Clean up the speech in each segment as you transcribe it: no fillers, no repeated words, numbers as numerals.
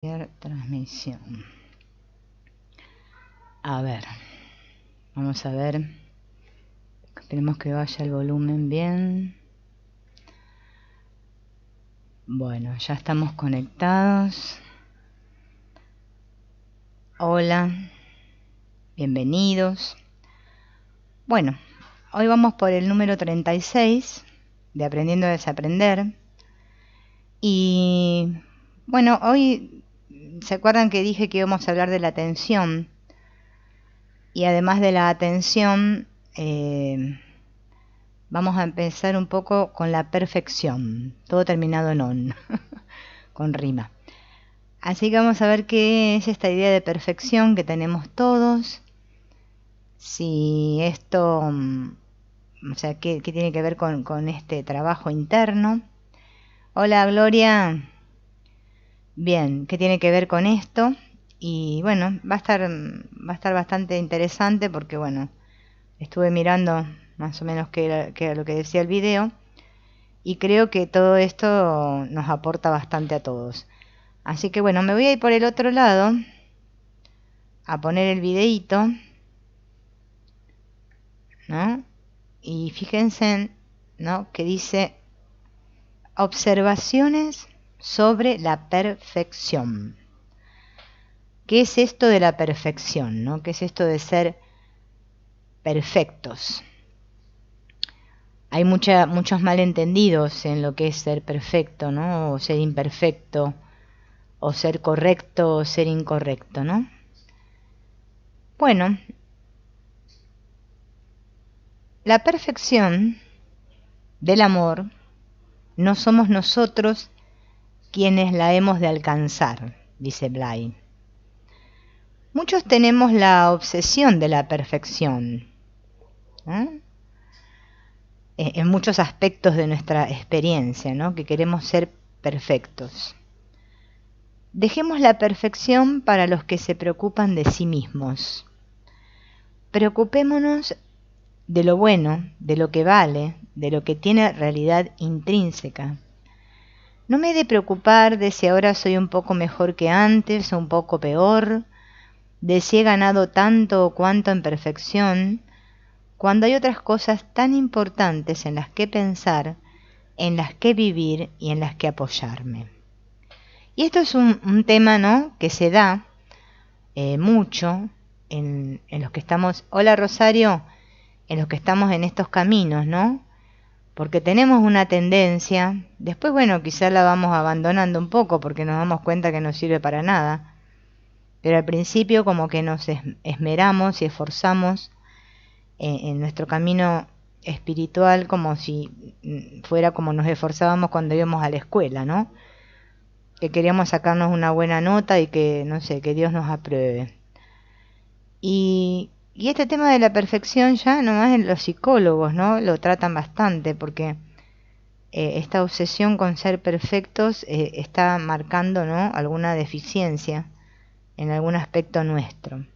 Transmisión. A ver, vamos a ver. Esperemos que vaya el volumen bien. Bueno, ya estamos conectados. Hola, bienvenidos. Bueno, hoy vamos por el número 36 de Aprendiendo a Desaprender. Y bueno, hoy ¿se acuerdan que dije que íbamos a hablar de la atención? Y además de la atención, vamos a empezar un poco con la perfección, todo terminado en on, con rima. Así que vamos a ver qué es esta idea de perfección que tenemos todos, si esto, o sea, qué tiene que ver con este trabajo interno. Hola Gloria, bien, ¿qué tiene que ver con esto? Y bueno, va a estar bastante interesante porque bueno, estuve mirando más o menos qué era lo que decía el video, y creo que todo esto nos aporta bastante a todos. Así que bueno, me voy a ir por el otro lado a poner el videíto, ¿no? Y fíjense, ¿no?, que dice observaciones sobre la perfección. ¿Qué es esto de la perfección, no? ¿Qué es esto de ser perfectos? Hay muchos malentendidos en lo que es ser perfecto, ¿no? O ser imperfecto, o ser correcto, o ser incorrecto, ¿no? Bueno, la perfección del amor no somos nosotros quienes la hemos de alcanzar, dice Blay. Muchos tenemos la obsesión de la perfección, ¿eh? En muchos aspectos de nuestra experiencia, ¿no?, que queremos ser perfectos. Dejemos la perfección para los que se preocupan de sí mismos. Preocupémonos de lo bueno, de lo que vale, de lo que tiene realidad intrínseca. No me he de preocupar de si ahora soy un poco mejor que antes o un poco peor, de si he ganado tanto o cuanto en perfección, cuando hay otras cosas tan importantes en las que pensar, en las que vivir y en las que apoyarme. Y esto es un tema, ¿no?, que se da mucho en los que estamos, hola Rosario, en los que estamos en estos caminos, ¿no? Porque tenemos una tendencia, después bueno, quizás la vamos abandonando un poco porque nos damos cuenta que no sirve para nada, pero al principio como que nos esmeramos y esforzamos en nuestro camino espiritual, como si fuera como nos esforzábamos cuando íbamos a la escuela, ¿no? Que queríamos sacarnos una buena nota y que, no sé, que Dios nos apruebe. Y este tema de la perfección ya nomás en los psicólogos, ¿no?, lo tratan bastante, porque esta obsesión con ser perfectos está marcando, ¿no?, alguna deficiencia en algún aspecto nuestro.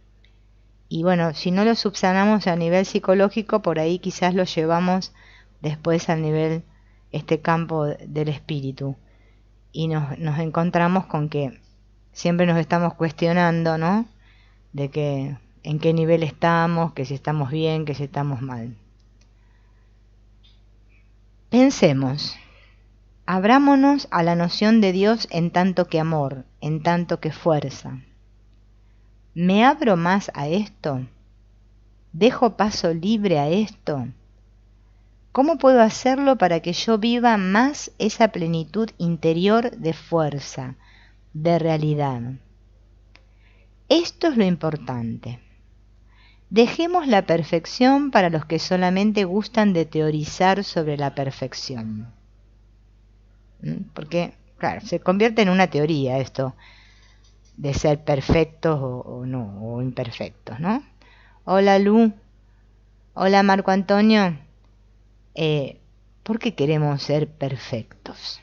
Y bueno, si no lo subsanamos a nivel psicológico, por ahí quizás lo llevamos después al nivel, este campo del espíritu. Y nos encontramos con que siempre nos estamos cuestionando, ¿no?, de que en qué nivel estamos, que si estamos bien, que si estamos mal. Pensemos, abrámonos a la noción de Dios en tanto que amor, en tanto que fuerza. ¿Me abro más a esto? ¿Dejo paso libre a esto? ¿Cómo puedo hacerlo para que yo viva más esa plenitud interior de fuerza, de realidad? Esto es lo importante. Dejemos la perfección para los que solamente gustan de teorizar sobre la perfección. Porque, claro, se convierte en una teoría esto de ser perfectos o no, o imperfectos, ¿no? Hola Lu, hola Marco Antonio. ¿Por qué queremos ser perfectos?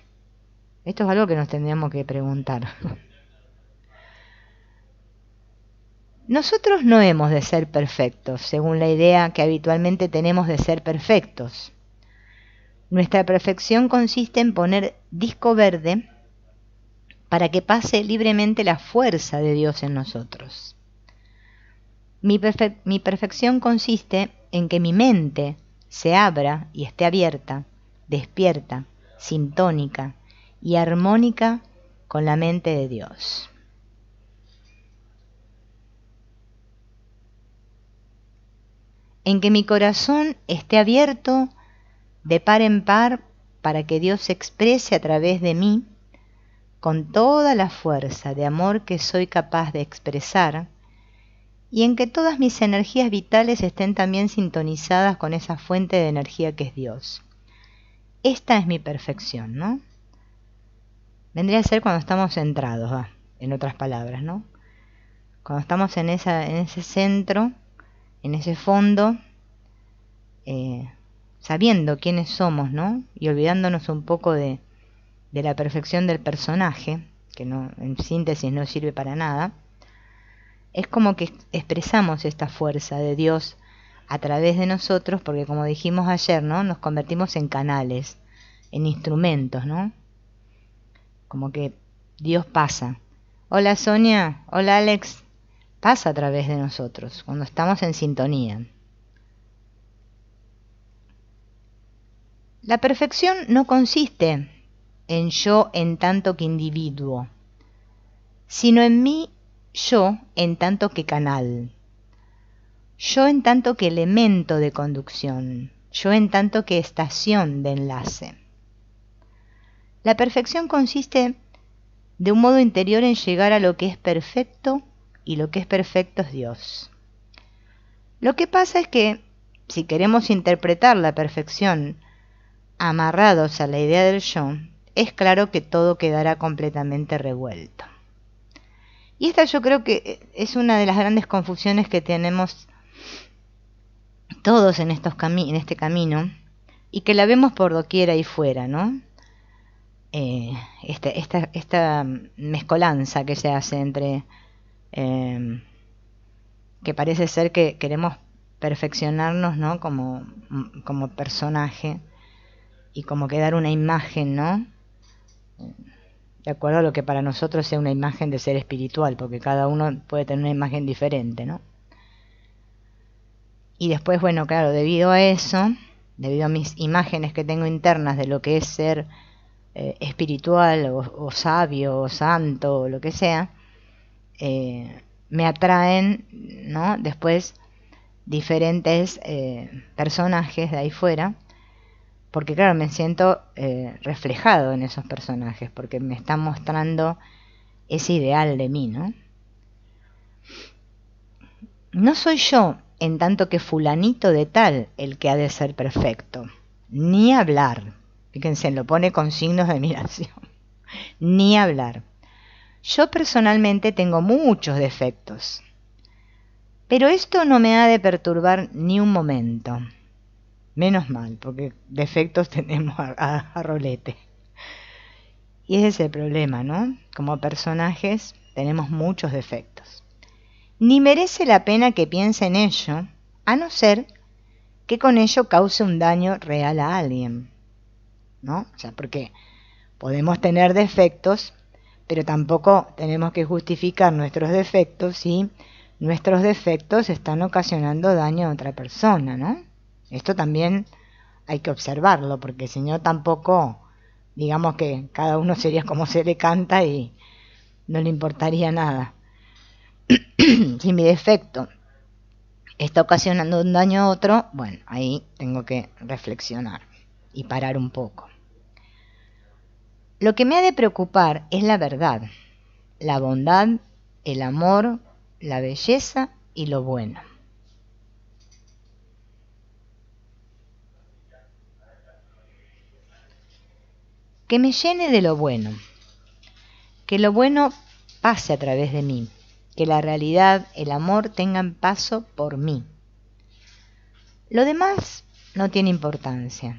Esto es algo que nos tendríamos que preguntar. Nosotros no hemos de ser perfectos, según la idea que habitualmente tenemos de ser perfectos. Nuestra perfección consiste en poner disco verde para que pase libremente la fuerza de Dios en nosotros. Mi perfección consiste en que mi mente se abra y esté abierta, despierta, sintónica y armónica con la mente de Dios. En que mi corazón esté abierto de par en par para que Dios se exprese a través de mí con toda la fuerza de amor que soy capaz de expresar, y en que todas mis energías vitales estén también sintonizadas con esa fuente de energía que es Dios. Esta es mi perfección, ¿no? Vendría a ser cuando estamos centrados, en otras palabras, ¿no? Cuando estamos en ese centro, en ese fondo, sabiendo quiénes somos, ¿no? Y olvidándonos un poco de la perfección del personaje, que no, en síntesis no sirve para nada. Es como que expresamos esta fuerza de Dios a través de nosotros, porque como dijimos ayer, ¿no? Nos convertimos en canales, en instrumentos, ¿no? Como que Dios pasa. Hola Sonia, hola Alex, pasa a través de nosotros, cuando estamos en sintonía. La perfección no consiste en yo en tanto que individuo, sino en mí yo en tanto que canal, yo en tanto que elemento de conducción, yo en tanto que estación de enlace. La perfección consiste de un modo interior en llegar a lo que es perfecto, y lo que es perfecto es Dios. Lo que pasa es que si queremos interpretar la perfección amarrados a la idea del yo, es claro que todo quedará completamente revuelto. Y esta yo creo que es una de las grandes confusiones que tenemos todos en este camino, y que la vemos por doquier ahí fuera, ¿no? Esta mezcolanza que se hace entre que parece ser que queremos perfeccionarnos, ¿no? como personaje, y como que dar una imagen, ¿no? De acuerdo a lo que para nosotros sea una imagen de ser espiritual, porque cada uno puede tener una imagen diferente, ¿no? Y después, bueno, claro, debido a eso, debido a mis imágenes que tengo internas de lo que es ser espiritual o sabio o santo o lo que sea, me atraen, ¿no? Después diferentes personajes de ahí fuera, porque claro, me siento reflejado en esos personajes, porque me están mostrando ese ideal de mí, ¿no? No soy yo, en tanto que fulanito de tal, el que ha de ser perfecto, ni hablar. Fíjense, lo pone con signos de admiración. Ni hablar. Yo personalmente tengo muchos defectos, pero esto no me ha de perturbar ni un momento. Menos mal, porque defectos tenemos a rolete. Y ese es el problema, ¿no? Como personajes tenemos muchos defectos. Ni merece la pena que piense en ello, a no ser que con ello cause un daño real a alguien, ¿no? O sea, porque podemos tener defectos, pero tampoco tenemos que justificar nuestros defectos si nuestros defectos están ocasionando daño a otra persona, ¿no? Esto también hay que observarlo, porque si no tampoco, digamos que cada uno sería como se le canta y no le importaría nada. Si mi defecto está ocasionando un daño a otro, bueno, ahí tengo que reflexionar y parar un poco. Lo que me ha de preocupar es la verdad, la bondad, el amor, la belleza y lo bueno. Que me llene de lo bueno, que lo bueno pase a través de mí, que la realidad, el amor tengan paso por mí. Lo demás no tiene importancia.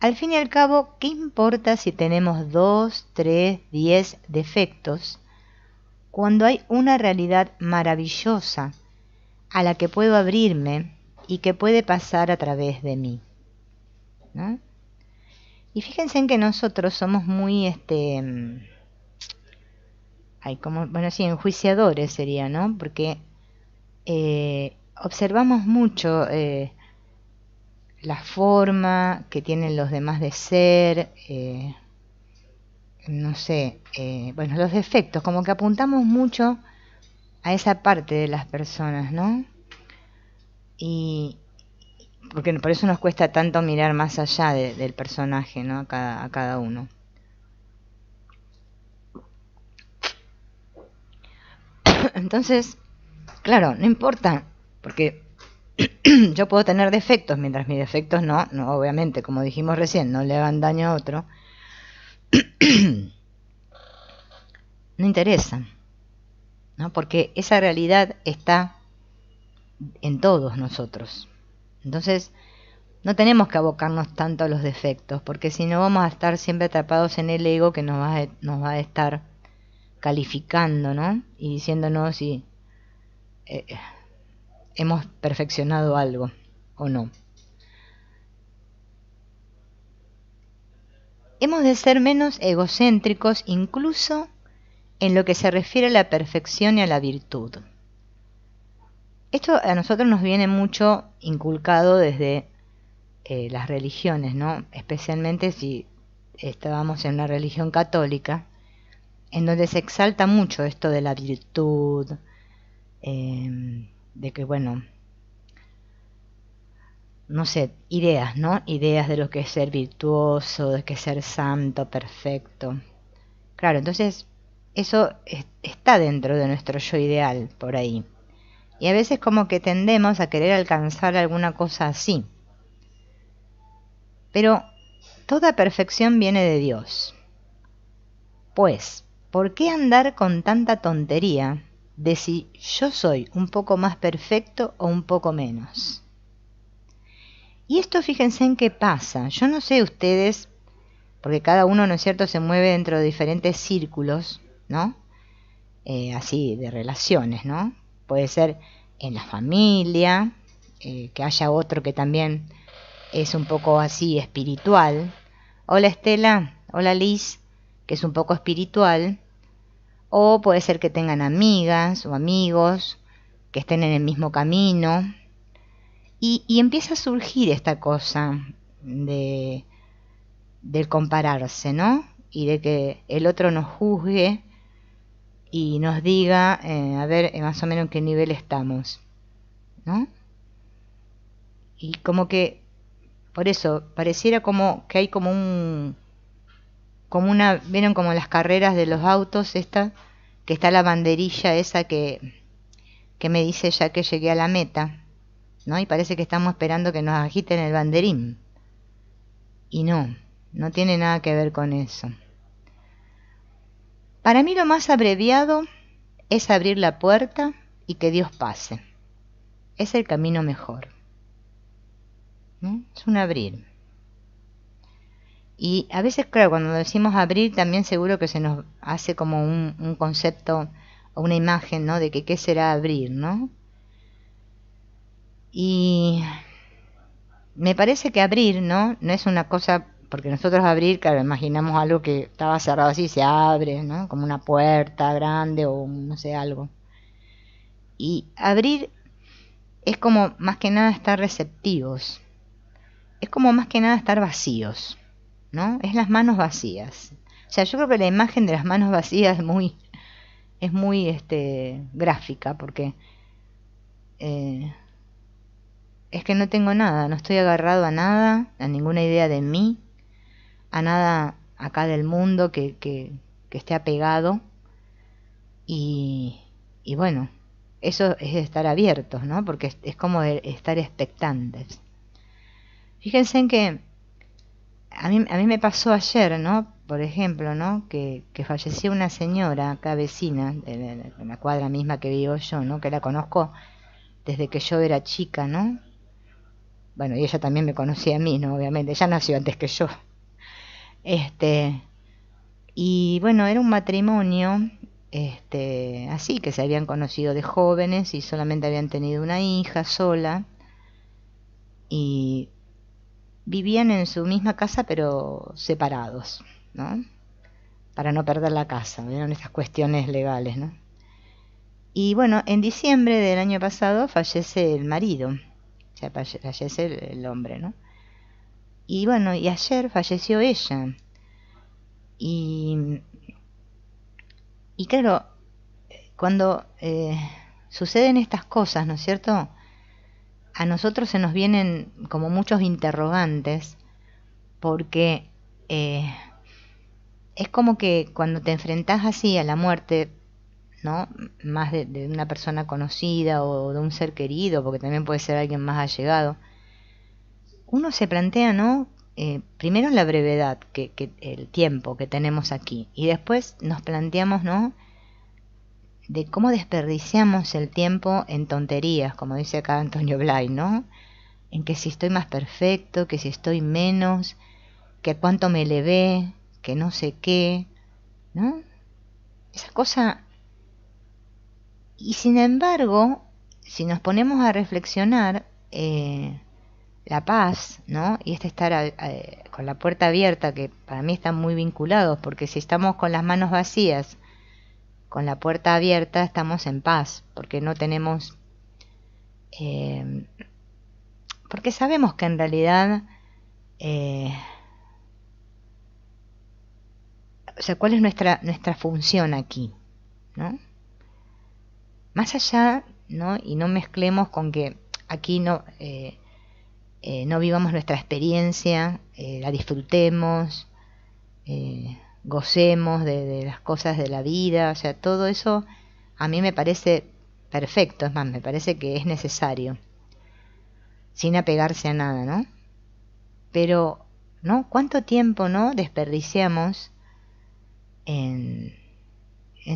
Al fin y al cabo, ¿qué importa si tenemos 2, 3, 10 defectos cuando hay una realidad maravillosa a la que puedo abrirme y que puede pasar a través de mí, ¿no? Y fíjense en que nosotros somos muy hay como, bueno, sí, enjuiciadores sería, ¿no? Porque observamos mucho la forma que tienen los demás de ser, no sé, bueno, los defectos, como que apuntamos mucho a esa parte de las personas, ¿no? Y porque por eso nos cuesta tanto mirar más allá del personaje, ¿no? A cada uno. Entonces, claro, no importa, porque yo puedo tener defectos, mientras mis defectos no, obviamente, como dijimos recién, no le hagan daño a otro, no interesa, ¿no? Porque esa realidad está en todos nosotros. Entonces, no tenemos que abocarnos tanto a los defectos, porque si no vamos a estar siempre atrapados en el ego que nos va a estar calificando, ¿no? Y diciéndonos si hemos perfeccionado algo o no. Hemos de ser menos egocéntricos incluso en lo que se refiere a la perfección y a la virtud. Esto a nosotros nos viene mucho inculcado desde las religiones, ¿no? Especialmente si estábamos en una religión católica, en donde se exalta mucho esto de la virtud, de que, bueno, no sé, ideas, ¿no? Ideas de lo que es ser virtuoso, de que es ser santo, perfecto. Claro, entonces eso está dentro de nuestro yo ideal, por ahí. Y a veces como que tendemos a querer alcanzar alguna cosa así. Pero toda perfección viene de Dios. Pues, ¿por qué andar con tanta tontería de si yo soy un poco más perfecto o un poco menos? Y esto fíjense en qué pasa. Yo no sé ustedes, porque cada uno, ¿no es cierto?, se mueve dentro de diferentes círculos, ¿no? Así, de relaciones, ¿no? Puede ser en la familia, que haya otro que también es un poco así espiritual. Hola Estela, hola Liz, que es un poco espiritual. O puede ser que tengan amigas o amigos que estén en el mismo camino. Y empieza a surgir esta cosa del compararse, ¿no? Y de que el otro nos juzgue y nos diga, a ver, más o menos en qué nivel estamos, ¿no? Y como que, por eso, pareciera como que hay como como una, ¿vieron como las carreras de los autos esta? Que está la banderilla esa que me dice ya que llegué a la meta, ¿no? Y parece que estamos esperando que nos agiten el banderín. Y no tiene nada que ver con eso. Para mí lo más abreviado es abrir la puerta y que Dios pase. Es el camino mejor, ¿no? Es un abrir. Y a veces, claro, cuando decimos abrir, también seguro que se nos hace como un concepto o una imagen, ¿no? De que qué será abrir, ¿no? Y me parece que abrir, ¿no? No es una cosa, porque nosotros abrir, claro, imaginamos algo que estaba cerrado así, se abre, ¿no? Como una puerta grande o no sé, algo. Y abrir es como más que nada estar receptivos. Es como más que nada estar vacíos, ¿no? Es las manos vacías. O sea, yo creo que la imagen de las manos vacías es muy gráfica, porque es que no tengo nada, no estoy agarrado a nada, a ninguna idea de mí, a nada acá del mundo que esté apegado. Y bueno, eso es estar abiertos, ¿no? Porque es como estar expectantes. Fíjense en que a mí me pasó ayer, ¿no? Por ejemplo, ¿no? Que falleció una señora acá vecina, de la cuadra misma que vivo yo, ¿no? Que la conozco desde que yo era chica, ¿no? Bueno, y ella también me conocía a mí, ¿no? Obviamente, ella nació antes que yo. Este, y bueno, era un matrimonio, así, que se habían conocido de jóvenes y solamente habían tenido una hija sola. Y vivían en su misma casa pero separados, ¿no? para no perder la casa, ¿vieron? Esas cuestiones legales, ¿no? Y bueno, en diciembre del año pasado fallece el marido, o sea, fallece el hombre, ¿no? Y bueno, y ayer falleció ella. Y claro, cuando suceden estas cosas, ¿no es cierto? A nosotros se nos vienen como muchos interrogantes, porque es como que cuando te enfrentás así a la muerte, ¿no? Más de una persona conocida o de un ser querido, porque también puede ser alguien más allegado, uno se plantea, ¿no? Primero la brevedad, que el tiempo que tenemos aquí, y después nos planteamos, ¿no? De cómo desperdiciamos el tiempo en tonterías, como dice acá Antonio Blay, ¿no? En que si estoy más perfecto, que si estoy menos, que cuánto me elevé, que no sé qué, ¿no? Esa cosa. Y sin embargo, si nos ponemos a reflexionar, la paz, ¿no? Y estar con la puerta abierta, que para mí están muy vinculados, porque si estamos con las manos vacías, con la puerta abierta, estamos en paz, porque no tenemos, porque sabemos que en realidad, o sea, ¿cuál es nuestra función aquí, ¿no? Más allá, ¿no? Y no mezclemos con que aquí no vivamos nuestra experiencia, la disfrutemos, gocemos de las cosas de la vida, o sea, todo eso a mí me parece perfecto, es más, me parece que es necesario, sin apegarse a nada, ¿no? Pero, ¿no? ¿Cuánto tiempo, no? Desperdiciamos en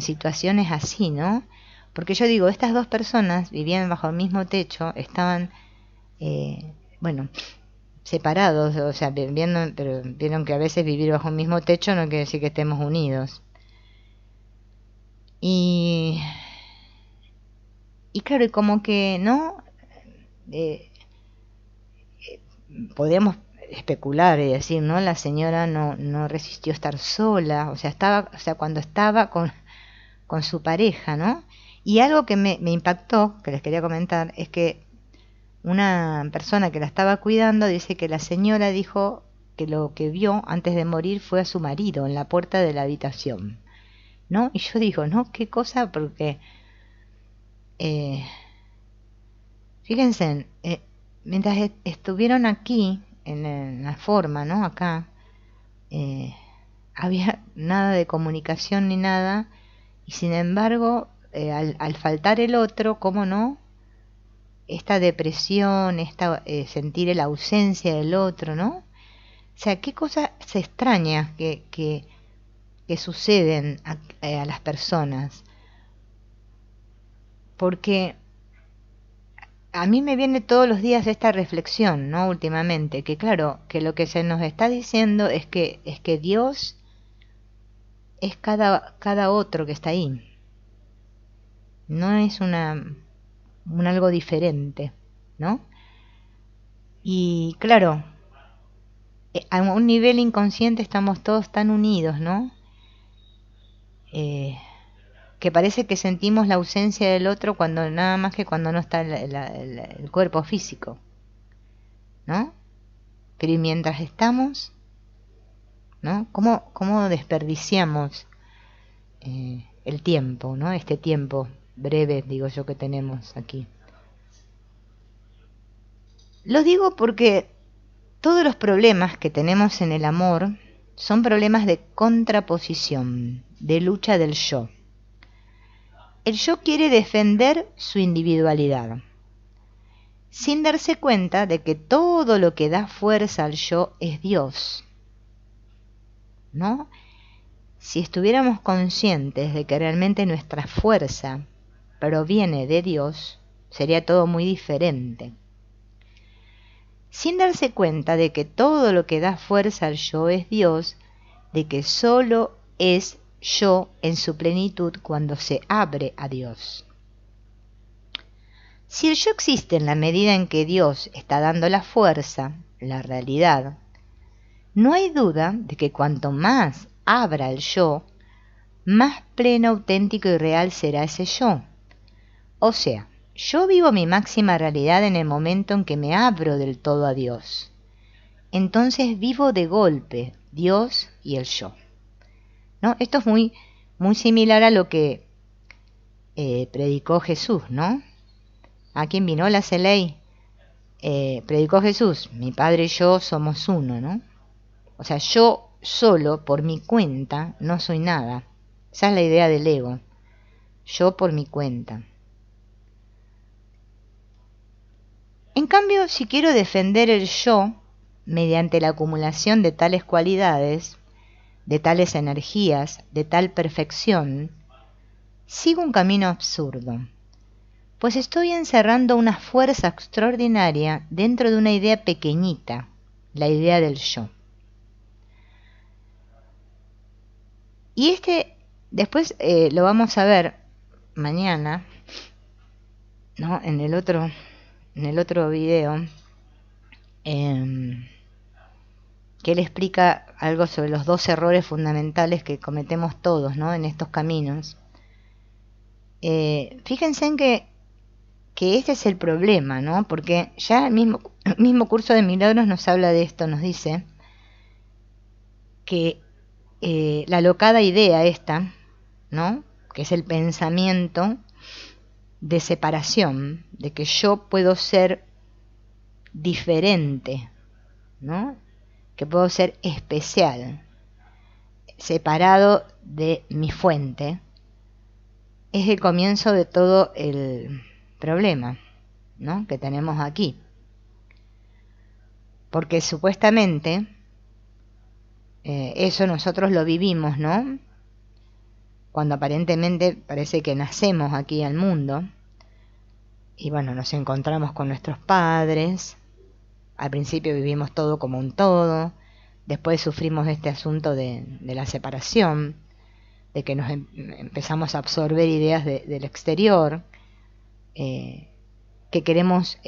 situaciones así, ¿no? Porque yo digo, estas dos personas vivían bajo el mismo techo, estaban, bueno, separados, o sea, pero vieron que a veces vivir bajo el mismo techo no quiere decir que estemos unidos. Y claro, y como que, ¿no? Podríamos especular y decir, ¿no? La señora no resistió estar sola, o sea, cuando estaba con su pareja, ¿no? Y algo que me impactó, que les quería comentar, es que una persona que la estaba cuidando dice que la señora dijo que lo que vio antes de morir fue a su marido en la puerta de la habitación, ¿no? Y yo digo, ¿no? Qué cosa, porque fíjense, mientras estuvieron aquí, en la forma, ¿no? Acá, había nada de comunicación ni nada, y sin embargo, al faltar el otro, ¿cómo no? Esta depresión, sentir la ausencia del otro, ¿no? O sea, qué cosas extrañas que suceden a las personas. Porque a mí me viene todos los días esta reflexión, ¿no? Últimamente, que claro, que lo que se nos está diciendo es que Dios es cada otro que está ahí. No es un algo diferente, ¿no? Y claro, a un nivel inconsciente estamos todos tan unidos, ¿no? Que parece que sentimos la ausencia del otro cuando nada más que cuando no está el cuerpo físico, ¿no? Pero y mientras estamos, ¿no? ¿Cómo desperdiciamos el tiempo, ¿no? Este tiempo breve, digo yo, que tenemos aquí. Lo digo porque todos los problemas que tenemos en el amor son problemas de contraposición, de lucha del yo. El yo quiere defender su individualidad, sin darse cuenta de que todo lo que da fuerza al yo es Dios, ¿no? Si estuviéramos conscientes de que realmente nuestra fuerza proviene de Dios, sería todo muy diferente. Sin darse cuenta de que todo lo que da fuerza al yo es Dios, de que solo es yo en su plenitud cuando se abre a Dios. Si el yo existe en la medida en que Dios está dando la fuerza, la realidad, no hay duda de que cuanto más abra el yo, más pleno, auténtico y real será ese yo. O sea, yo vivo mi máxima realidad en el momento en que me abro del todo a Dios. Entonces vivo de golpe Dios y el yo, ¿no? Esto es muy, muy similar a lo que predicó Jesús, ¿no? ¿A quién vino? La ley. Predicó Jesús, mi Padre y yo somos uno, ¿no? O sea, yo solo, por mi cuenta, no soy nada. Esa es la idea del ego. Yo por mi cuenta. En cambio, si quiero defender el yo mediante la acumulación de tales cualidades, de tales energías, de tal perfección, sigo un camino absurdo, pues estoy encerrando una fuerza extraordinaria dentro de una idea pequeñita, la idea del yo. Y después lo vamos a ver mañana, ¿no? En el otro video, que él explica algo sobre los dos errores fundamentales que cometemos todos, ¿no? En estos caminos. Fíjense en que este es el problema, ¿no? Porque ya el mismo curso de milagros nos habla de esto, nos dice que la locada idea esta, ¿no? Que es el pensamiento de separación, de que yo puedo ser diferente, ¿no? Que puedo ser especial, separado de mi fuente, es el comienzo de todo el problema, ¿no? Que tenemos aquí. Porque supuestamente eso nosotros lo vivimos, ¿no? Cuando aparentemente parece que nacemos aquí al mundo y bueno, nos encontramos con nuestros padres. Al principio vivimos todo como un todo, después sufrimos este asunto de la separación, de que nos empezamos a absorber ideas del exterior, que queremos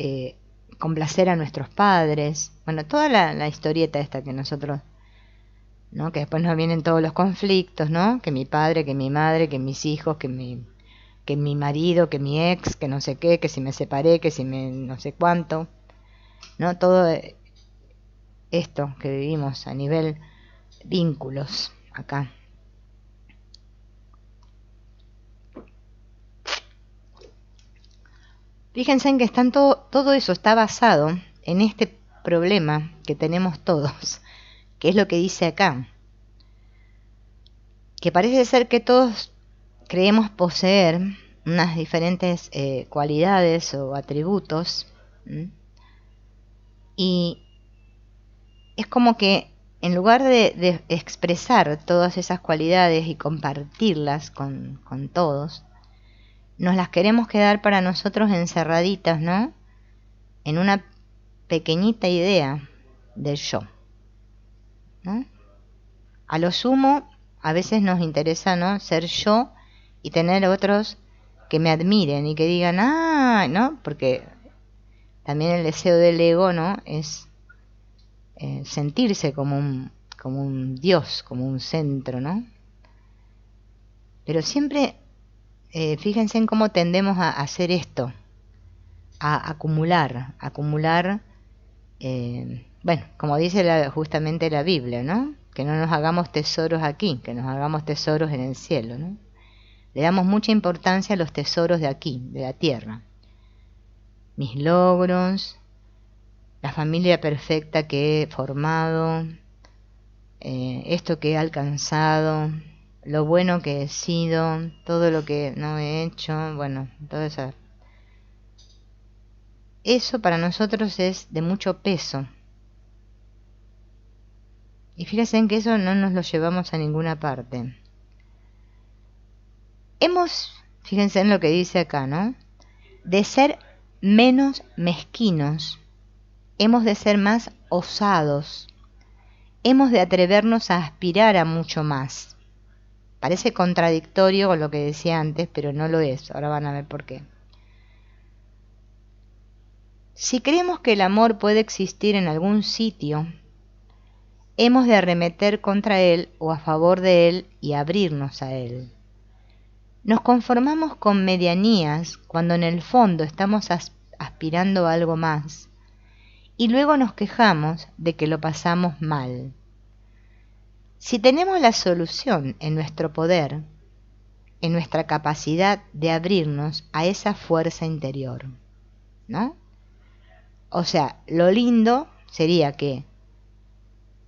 complacer a nuestros padres. Bueno, toda la historieta esta que nosotros, ¿no? Que después nos vienen todos los conflictos, ¿no? Que mi padre, que mi madre, que mis hijos, que mi marido, que mi ex, que no sé qué, que si me separé, que si me no sé cuánto, ¿no? Todo esto que vivimos a nivel vínculos acá. Fíjense en que todo eso está basado en este problema que tenemos todos, que es lo que dice acá, que parece ser que todos creemos poseer unas diferentes cualidades o atributos, y es como que en lugar de expresar todas esas cualidades y compartirlas con todos, nos las queremos quedar para nosotros encerraditas, ¿no? En una pequeñita idea del yo, ¿no? A lo sumo, a veces nos interesa, ¿no? Ser yo y tener otros que me admiren y que digan, ah, ¿no? Porque también el deseo del ego, ¿no? Es sentirse como un dios, como un centro, ¿no? Pero siempre, fíjense en cómo tendemos a hacer esto, a acumular, bueno, como dice justamente la Biblia, ¿no? Que no nos hagamos tesoros aquí, que nos hagamos tesoros en el cielo, ¿no? Le damos mucha importancia a los tesoros de aquí, de la tierra. Mis logros, la familia perfecta que he formado, esto que he alcanzado, lo bueno que he sido, todo lo que no he hecho, bueno, todo eso. Eso para nosotros es de mucho peso. Y fíjense en que eso no nos lo llevamos a ninguna parte. Fíjense en lo que dice acá, ¿no? De ser menos mezquinos, hemos de ser más osados, hemos de atrevernos a aspirar a mucho más. Parece contradictorio con lo que decía antes, pero no lo es. Ahora van a ver por qué. Si creemos que el amor puede existir en algún sitio, hemos de arremeter contra él o a favor de él y abrirnos a él. Nos conformamos con medianías cuando en el fondo estamos aspirando a algo más y luego nos quejamos de que lo pasamos mal. Si tenemos la solución en nuestro poder, en nuestra capacidad de abrirnos a esa fuerza interior, ¿no? O sea, lo lindo sería que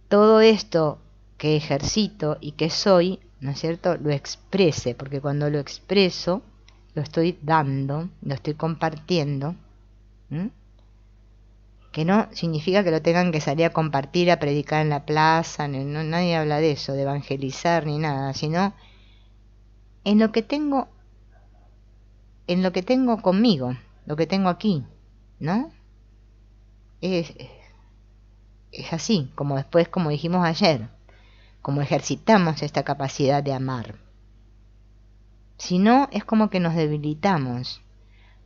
todo esto que ejercito y que soy, ¿no es cierto?, lo exprese, porque cuando lo expreso, lo estoy dando, lo estoy compartiendo, ¿m? Que no significa que lo tengan que salir a compartir, a predicar en la plaza, nadie habla de eso, de evangelizar ni nada, sino en lo que tengo conmigo, lo que tengo aquí, ¿no? Es así, como después, como dijimos ayer, como ejercitamos esta capacidad de amar. Si no, es como que nos debilitamos,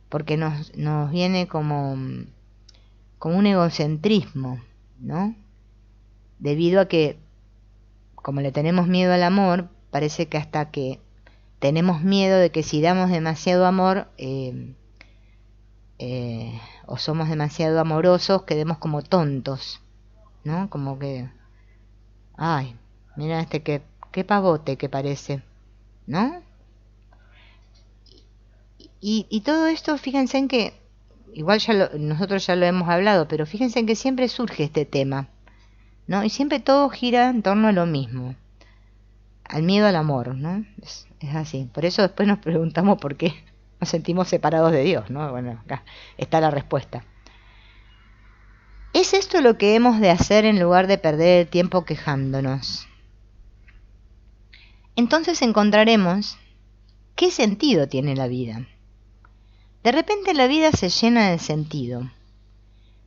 porque nos viene como un egocentrismo, ¿no? Debido a que, como le tenemos miedo al amor, parece que hasta que tenemos miedo de que si damos demasiado amor o somos demasiado amorosos, quedemos como tontos, ¿no? Como que, ay, mira qué pavote que parece, ¿no? Y todo esto, fíjense en que, igual nosotros ya lo hemos hablado, pero fíjense en que siempre surge este tema, ¿no? Y siempre todo gira en torno a lo mismo, al miedo al amor, ¿no? Es así. Por eso después nos preguntamos por qué nos sentimos separados de Dios, ¿no? Bueno, acá está la respuesta. ¿Es esto lo que hemos de hacer en lugar de perder el tiempo quejándonos? Entonces encontraremos qué sentido tiene la vida. De repente la vida se llena de sentido.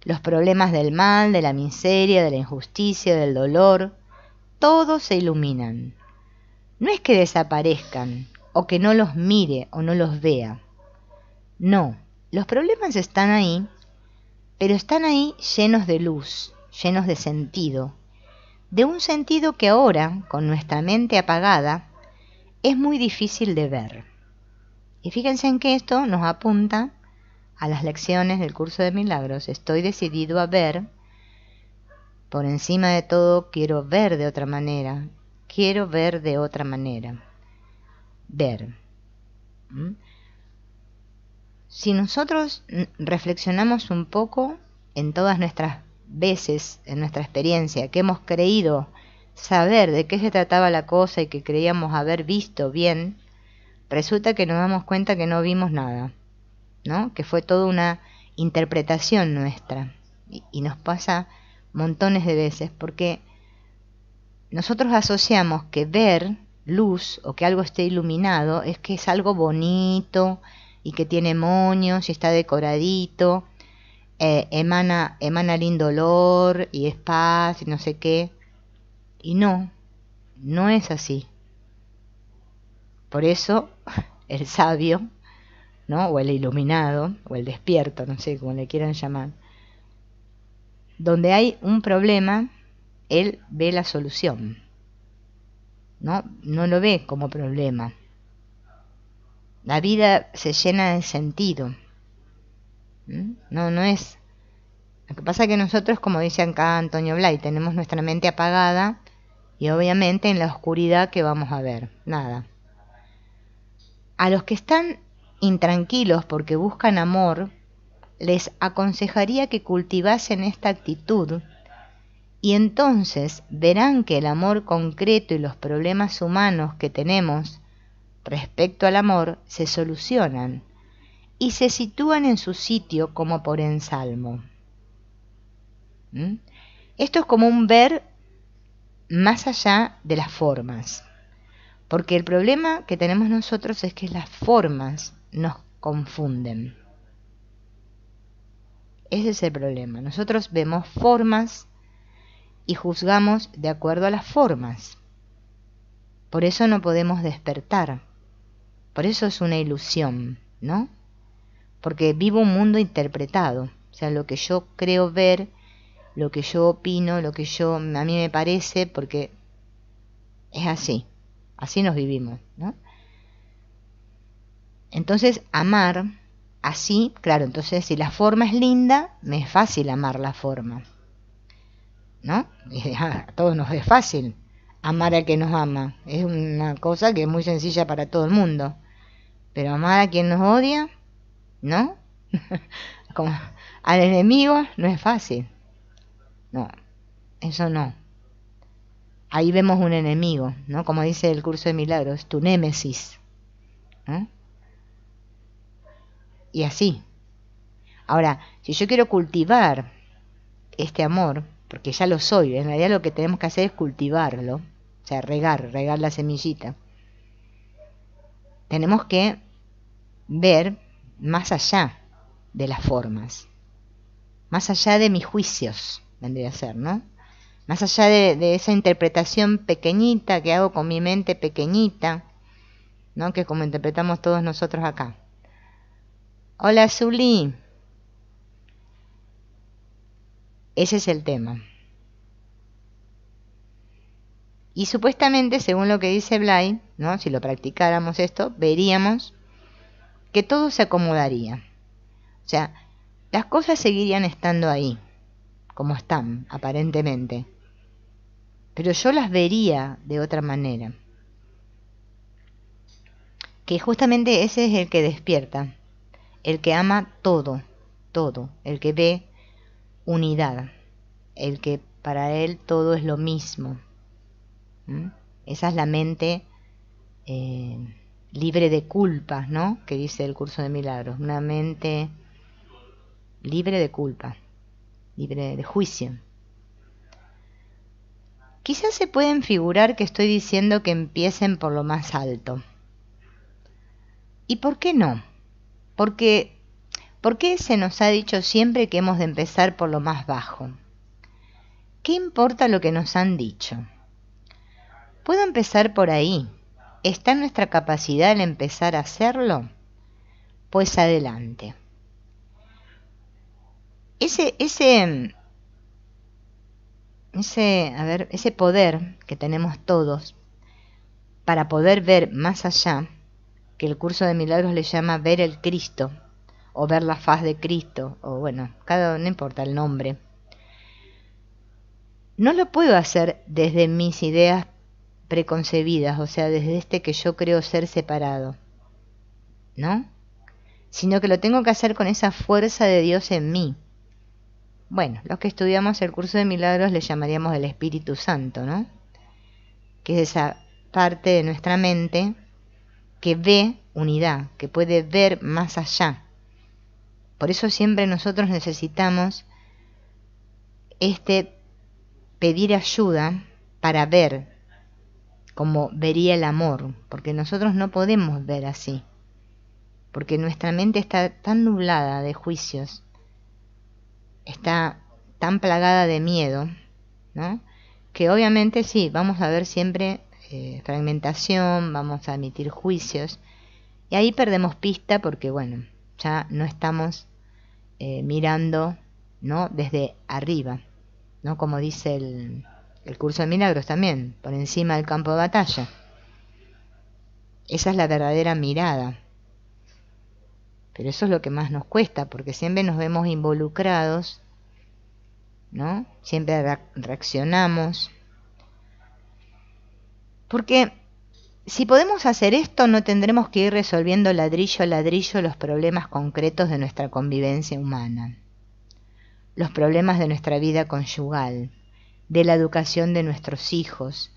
Los problemas del mal, de la miseria, de la injusticia, del dolor, todos se iluminan. No es que desaparezcan, o que no los mire o no los vea. No, los problemas están ahí, pero están ahí llenos de luz, llenos de sentido. De un sentido que ahora, con nuestra mente apagada, es muy difícil de ver. Y fíjense en que esto nos apunta a las lecciones del curso de milagros. Estoy decidido a ver, por encima de todo quiero ver de otra manera, quiero ver de otra manera. Ver. Si nosotros reflexionamos un poco en todas nuestras veces, en nuestra experiencia, que hemos creído saber de qué se trataba la cosa y que creíamos haber visto bien, resulta que nos damos cuenta que no vimos nada, ¿no? Que fue toda una interpretación nuestra. Y nos pasa montones de veces, porque nosotros asociamos que ver luz o que algo esté iluminado es que es algo bonito y que tiene moños y está decoradito, emana lindo olor y es paz y no sé qué. Y no es así. Por eso el sabio, ¿no? O el iluminado, o el despierto, no sé cómo le quieran llamar, donde hay un problema, él ve la solución, no lo ve como problema. La vida se llena de sentido. No es. Lo que pasa es que nosotros, como dice acá Antonio Blay, tenemos nuestra mente apagada y obviamente en la oscuridad que vamos a ver, nada. A los que están intranquilos porque buscan amor, les aconsejaría que cultivasen esta actitud y entonces verán que el amor concreto y los problemas humanos que tenemos respecto al amor se solucionan y se sitúan en su sitio como por ensalmo. Esto es como un ver más allá de las formas, porque el problema que tenemos nosotros es que las formas nos confunden. Ese es el problema. Nosotros vemos formas y juzgamos de acuerdo a las formas. Por eso no podemos despertar. Por eso es una ilusión, ¿no? Porque vivo un mundo interpretado. O sea, lo que yo creo ver lo que yo opino, lo que a mí me parece, porque es así nos vivimos, ¿no? Entonces, amar así, claro, entonces si la forma es linda, me es fácil amar la forma, ¿no? A todos nos es fácil amar a quien nos ama, es una cosa que es muy sencilla para todo el mundo, pero amar a quien nos odia, ¿no? Como al enemigo no es fácil, no, eso no. Ahí vemos un enemigo, ¿no? Como dice el curso de milagros, tu némesis, ¿no? Y así. Ahora, si yo quiero cultivar este amor, porque ya lo soy, en realidad lo que tenemos que hacer es cultivarlo, o sea, regar la semillita. Tenemos que ver más allá de las formas, más allá de mis juicios, vendría a ser, ¿no? Más allá de esa interpretación pequeñita que hago con mi mente pequeñita, ¿no? Que es como interpretamos todos nosotros acá. Hola, Zuli. Ese es el tema. Y supuestamente, según lo que dice Blay, ¿no? Si lo practicáramos esto, veríamos que todo se acomodaría. O sea, las cosas seguirían estando ahí, como están, aparentemente. Pero yo las vería de otra manera. Que justamente ese es el que despierta, el que ama todo, todo, el que ve unidad, el que para él todo es lo mismo. Esa es la mente libre de culpas, ¿no? Que dice el curso de milagros, una mente libre de culpa, libre de juicio. Quizás se pueden figurar que estoy diciendo que empiecen por lo más alto. ¿Y por qué no? ¿Por qué se nos ha dicho siempre que hemos de empezar por lo más bajo? ¿Qué importa lo que nos han dicho? ¿Puedo empezar por ahí? ¿Está en nuestra capacidad el empezar a hacerlo? Pues adelante. Ese poder que tenemos todos para poder ver más allá, que el curso de milagros le llama ver el Cristo, o ver la faz de Cristo, o bueno, no importa el nombre. No lo puedo hacer desde mis ideas preconcebidas, o sea, desde que yo creo ser separado, ¿no? Sino que lo tengo que hacer con esa fuerza de Dios en mí. Bueno, los que estudiamos el curso de milagros le llamaríamos el Espíritu Santo, ¿no? Que es esa parte de nuestra mente que ve unidad, que puede ver más allá. Por eso siempre nosotros necesitamos pedir ayuda para ver como vería el amor, porque nosotros no podemos ver así, porque nuestra mente está tan nublada de juicios, está tan plagada de miedo, ¿no? Que obviamente sí, vamos a ver siempre fragmentación, vamos a emitir juicios, y ahí perdemos pista porque, bueno, ya no estamos mirando, ¿no? Desde arriba, ¿no? Como dice el curso de milagros también, por encima del campo de batalla. Esa es la verdadera mirada. Pero eso es lo que más nos cuesta, porque siempre nos vemos involucrados, ¿no? Siempre reaccionamos. Porque si podemos hacer esto, no tendremos que ir resolviendo ladrillo a ladrillo los problemas concretos de nuestra convivencia humana, los problemas de nuestra vida conyugal, de la educación de nuestros hijos,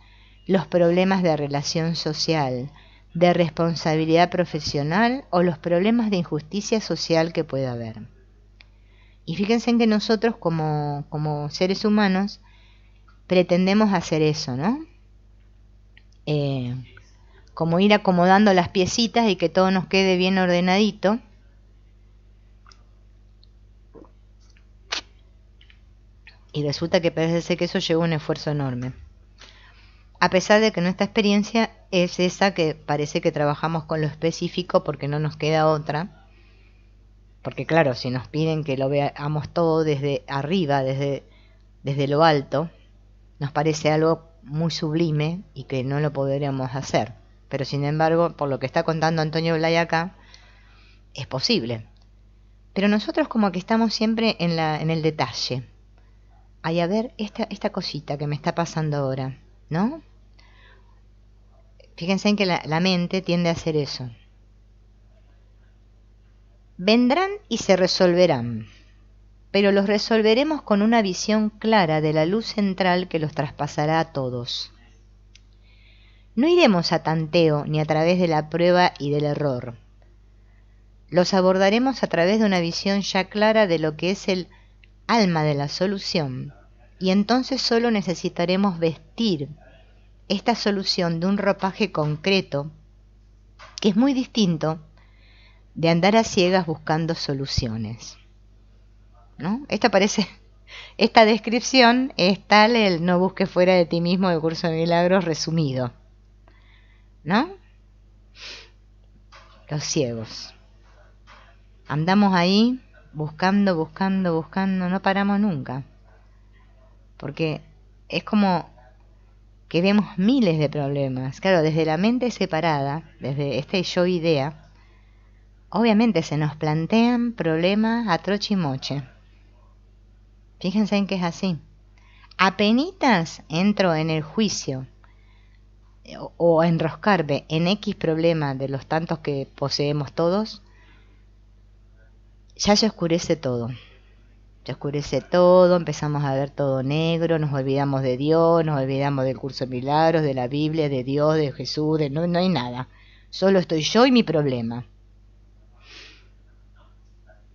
los problemas de relación social, de responsabilidad profesional o los problemas de injusticia social que pueda haber. Y fíjense en que nosotros como seres humanos pretendemos hacer eso, ¿no? Como ir acomodando las piecitas y que todo nos quede bien ordenadito. Y resulta que parece ser que eso lleva un esfuerzo enorme. A pesar de que nuestra experiencia es esa que parece que trabajamos con lo específico porque no nos queda otra. Porque claro, si nos piden que lo veamos todo desde arriba, desde desde lo alto, nos parece algo muy sublime y que no lo podríamos hacer. Pero sin embargo, por lo que está contando Antonio Blay acá, es posible. Pero nosotros como que estamos siempre en el detalle. Ay, a ver, esta cosita que me está pasando ahora, ¿no? Fíjense en que la mente tiende a hacer eso. Vendrán y se resolverán, pero los resolveremos con una visión clara de la luz central que los traspasará a todos. No iremos a tanteo ni a través de la prueba y del error. Los abordaremos a través de una visión ya clara de lo que es el alma de la solución, y entonces solo necesitaremos vestir esta solución de un ropaje concreto, que es muy distinto de andar a ciegas buscando soluciones, ¿no? Esta descripción es tal el no busques fuera de ti mismo del curso de milagros resumido, ¿no? Los ciegos. Andamos ahí buscando, no paramos nunca. Porque es como que vemos miles de problemas. Claro, desde la mente separada, desde este yo idea, obviamente se nos plantean problemas a troche y moche. Fíjense en que es así. Apenitas entro en el juicio o a enroscarme en X problema de los tantos que poseemos todos, ya se oscurece todo. Se oscurece todo, empezamos a ver todo negro, nos olvidamos de Dios, nos olvidamos del curso de milagros, de la Biblia, de Dios, de Jesús, no hay nada. Solo estoy yo y mi problema.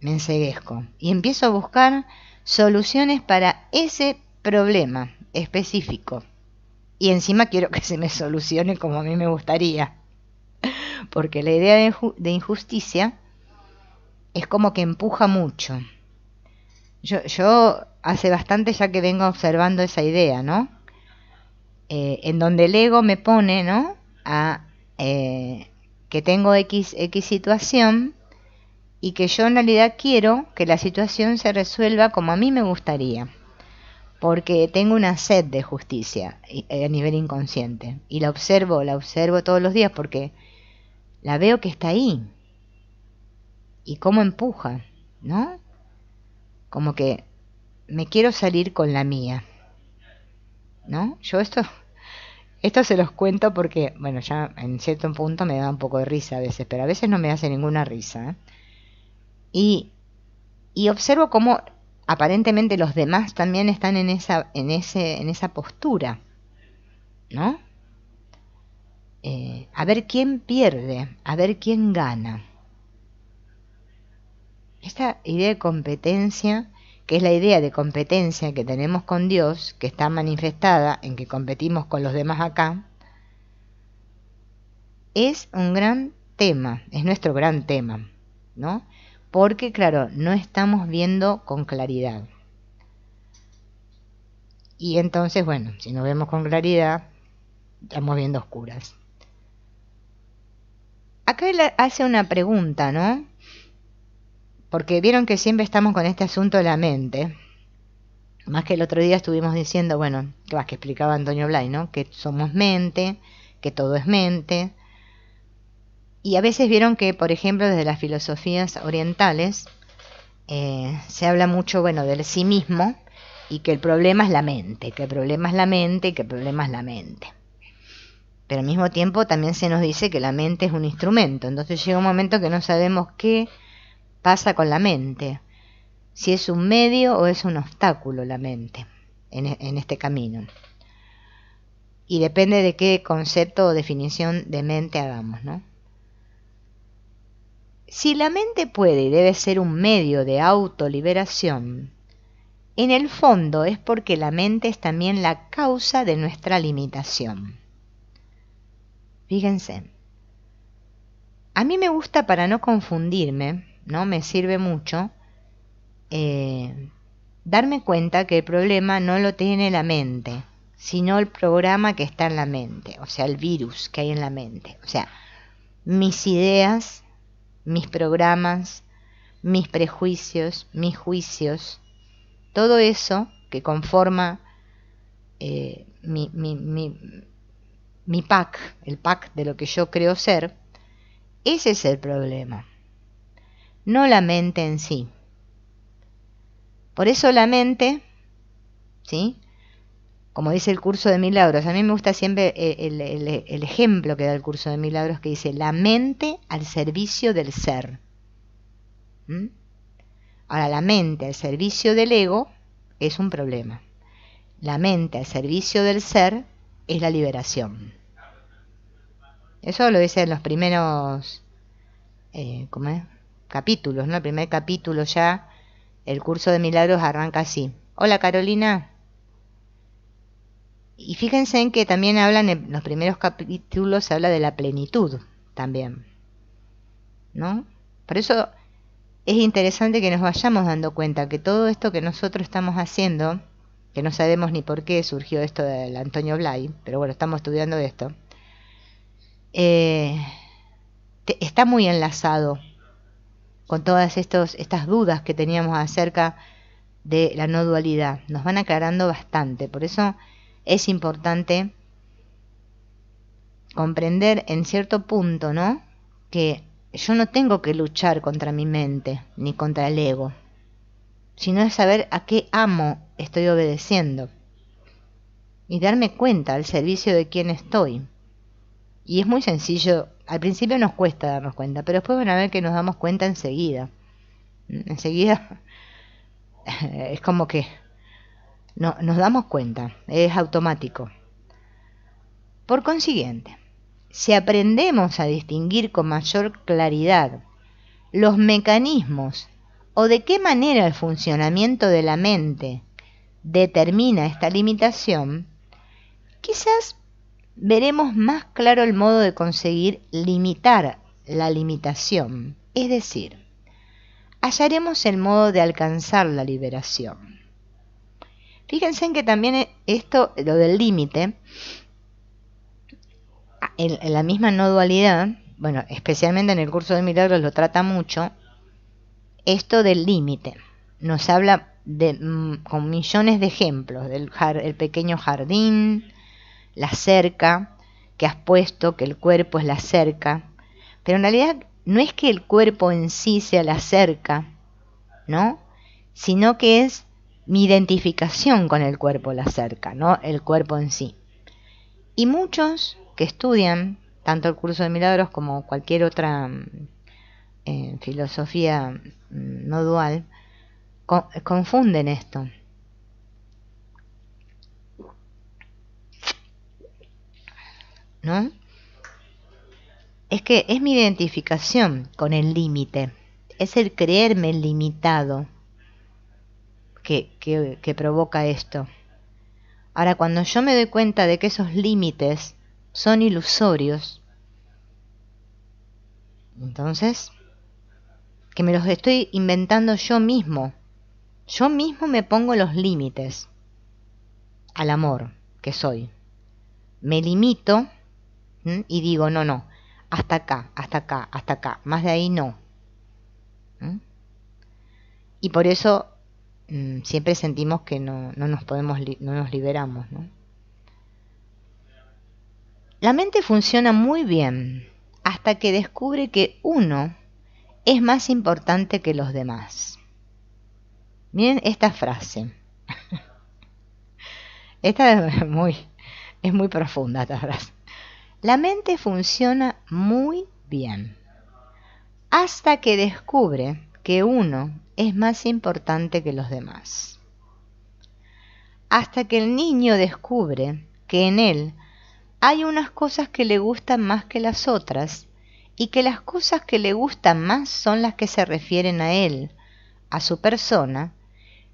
Me enceguezco y empiezo a buscar soluciones para ese problema específico. Y encima quiero que se me solucione como a mí me gustaría. Porque la idea de injusticia es como que empuja mucho. Yo hace bastante ya que vengo observando esa idea, ¿no? En donde el ego me pone, ¿no? Que tengo X situación y que yo en realidad quiero que la situación se resuelva como a mí me gustaría. Porque tengo una sed de justicia a nivel inconsciente. Y la observo todos los días porque la veo que está ahí. Y cómo empuja, ¿no? Como que me quiero salir con la mía, ¿no? Yo esto se los cuento porque, bueno, ya en cierto punto me da un poco de risa a veces, pero a veces no me hace ninguna risa, ¿eh? Y observo cómo aparentemente los demás también están en esa postura, ¿no? A ver quién pierde, a ver quién gana. Esta idea de competencia, que es la idea de competencia que tenemos con Dios, que está manifestada en que competimos con los demás acá, es un gran tema, es nuestro gran tema, ¿no? Porque, claro, no estamos viendo con claridad. Y entonces, bueno, si no vemos con claridad, estamos viendo oscuras. Acá él hace una pregunta, ¿no? Porque vieron que siempre estamos con este asunto de la mente. Más que el otro día estuvimos diciendo, bueno, que explicaba Antonio Blay, ¿no? Que somos mente, que todo es mente. Y a veces vieron que, por ejemplo, desde las filosofías orientales, se habla mucho, bueno, del sí mismo y que el problema es la mente, que el problema es la mente, que el problema es la mente. Pero al mismo tiempo también se nos dice que la mente es un instrumento. Entonces llega un momento que no sabemos qué pasa con la mente, si es un medio o es un obstáculo la mente en este camino. Y depende de qué concepto o definición de mente hagamos, ¿no? Si la mente puede y debe ser un medio de autoliberación, en el fondo es porque la mente es también la causa de nuestra limitación. Fíjense, a mí me gusta, para no confundirme, ¿no? Me sirve mucho darme cuenta que el problema no lo tiene la mente, sino el programa que está en la mente, o sea, el virus que hay en la mente. O sea, mis ideas, mis programas, mis prejuicios, mis juicios, todo eso que conforma mi pack, el pack de lo que yo creo ser, ese es el problema, no la mente en sí. Por eso la mente, ¿sí?, como dice el curso de milagros, a mí me gusta siempre el ejemplo que da el curso de milagros, que dice la mente al servicio del ser. Ahora, la mente al servicio del ego es un problema. La mente al servicio del ser es la liberación. Eso lo dice en los primeros capítulos, ¿no? El primer capítulo ya, el curso de milagros arranca así. Hola, Carolina. Y fíjense en que también hablan, en los primeros capítulos se habla de la plenitud también, ¿no? Por eso es interesante que nos vayamos dando cuenta que todo esto que nosotros estamos haciendo, que no sabemos ni por qué surgió esto del Antonio Blay, pero bueno, estamos estudiando esto, está muy enlazado con todas estas dudas que teníamos acerca de la no dualidad. Nos van aclarando bastante, por eso es importante comprender en cierto punto, ¿no?, que yo no tengo que luchar contra mi mente ni contra el ego, sino es saber a qué amo estoy obedeciendo y darme cuenta al servicio de quién estoy. Y es muy sencillo, al principio nos cuesta darnos cuenta, pero después van a ver que nos damos cuenta enseguida. Enseguida es como que no, nos damos cuenta, es automático. Por consiguiente, si aprendemos a distinguir con mayor claridad los mecanismos o de qué manera el funcionamiento de la mente determina esta limitación, quizás veremos más claro el modo de conseguir limitar la limitación, es decir, hallaremos el modo de alcanzar la liberación. Fíjense en que también esto, lo del límite, en la misma no dualidad, bueno, especialmente en el curso de milagros lo trata mucho, esto del límite. Nos habla con millones de ejemplos, el pequeño jardín, la cerca que has puesto, que el cuerpo es la cerca, pero en realidad no es que el cuerpo en sí sea la cerca, ¿no?, sino que es mi identificación con el cuerpo la cerca, no el cuerpo en sí. Y muchos que estudian tanto el curso de milagros como cualquier otra filosofía no dual, confunden esto. ¿No? Es que es mi identificación con el límite, es el creerme limitado que provoca esto. Ahora, cuando yo me doy cuenta de que esos límites son ilusorios, entonces, que me los estoy inventando yo mismo me pongo los límites al amor que soy. Me limito y digo, no, hasta acá, más de ahí no. Y por eso siempre sentimos que no nos liberamos, ¿no? La mente funciona muy bien hasta que descubre que uno es más importante que los demás. Miren esta frase. Esta es muy profunda esta frase. La mente funciona muy bien hasta que descubre que uno es más importante que los demás. Hasta que el niño descubre que en él hay unas cosas que le gustan más que las otras y que las cosas que le gustan más son las que se refieren a él, a su persona,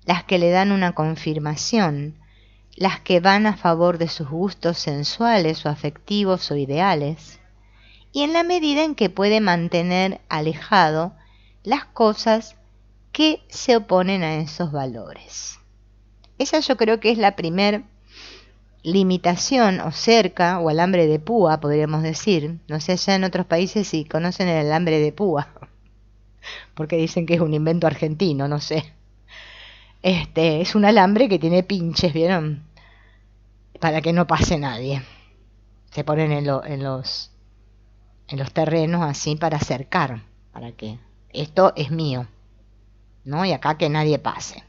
las que le dan una confirmación, las que van a favor de sus gustos sensuales o afectivos o ideales, y en la medida en que puede mantener alejado las cosas que se oponen a esos valores. Esa yo creo que es la primer limitación o cerca o alambre de púa, podríamos decir. No sé allá en otros países si conocen el alambre de púa, porque dicen que es un invento argentino, no sé. es un alambre que tiene pinches, ¿vieron? Para que no pase nadie. Se ponen en los terrenos así para cercar, para que esto es mío, ¿no? Y acá que nadie pase.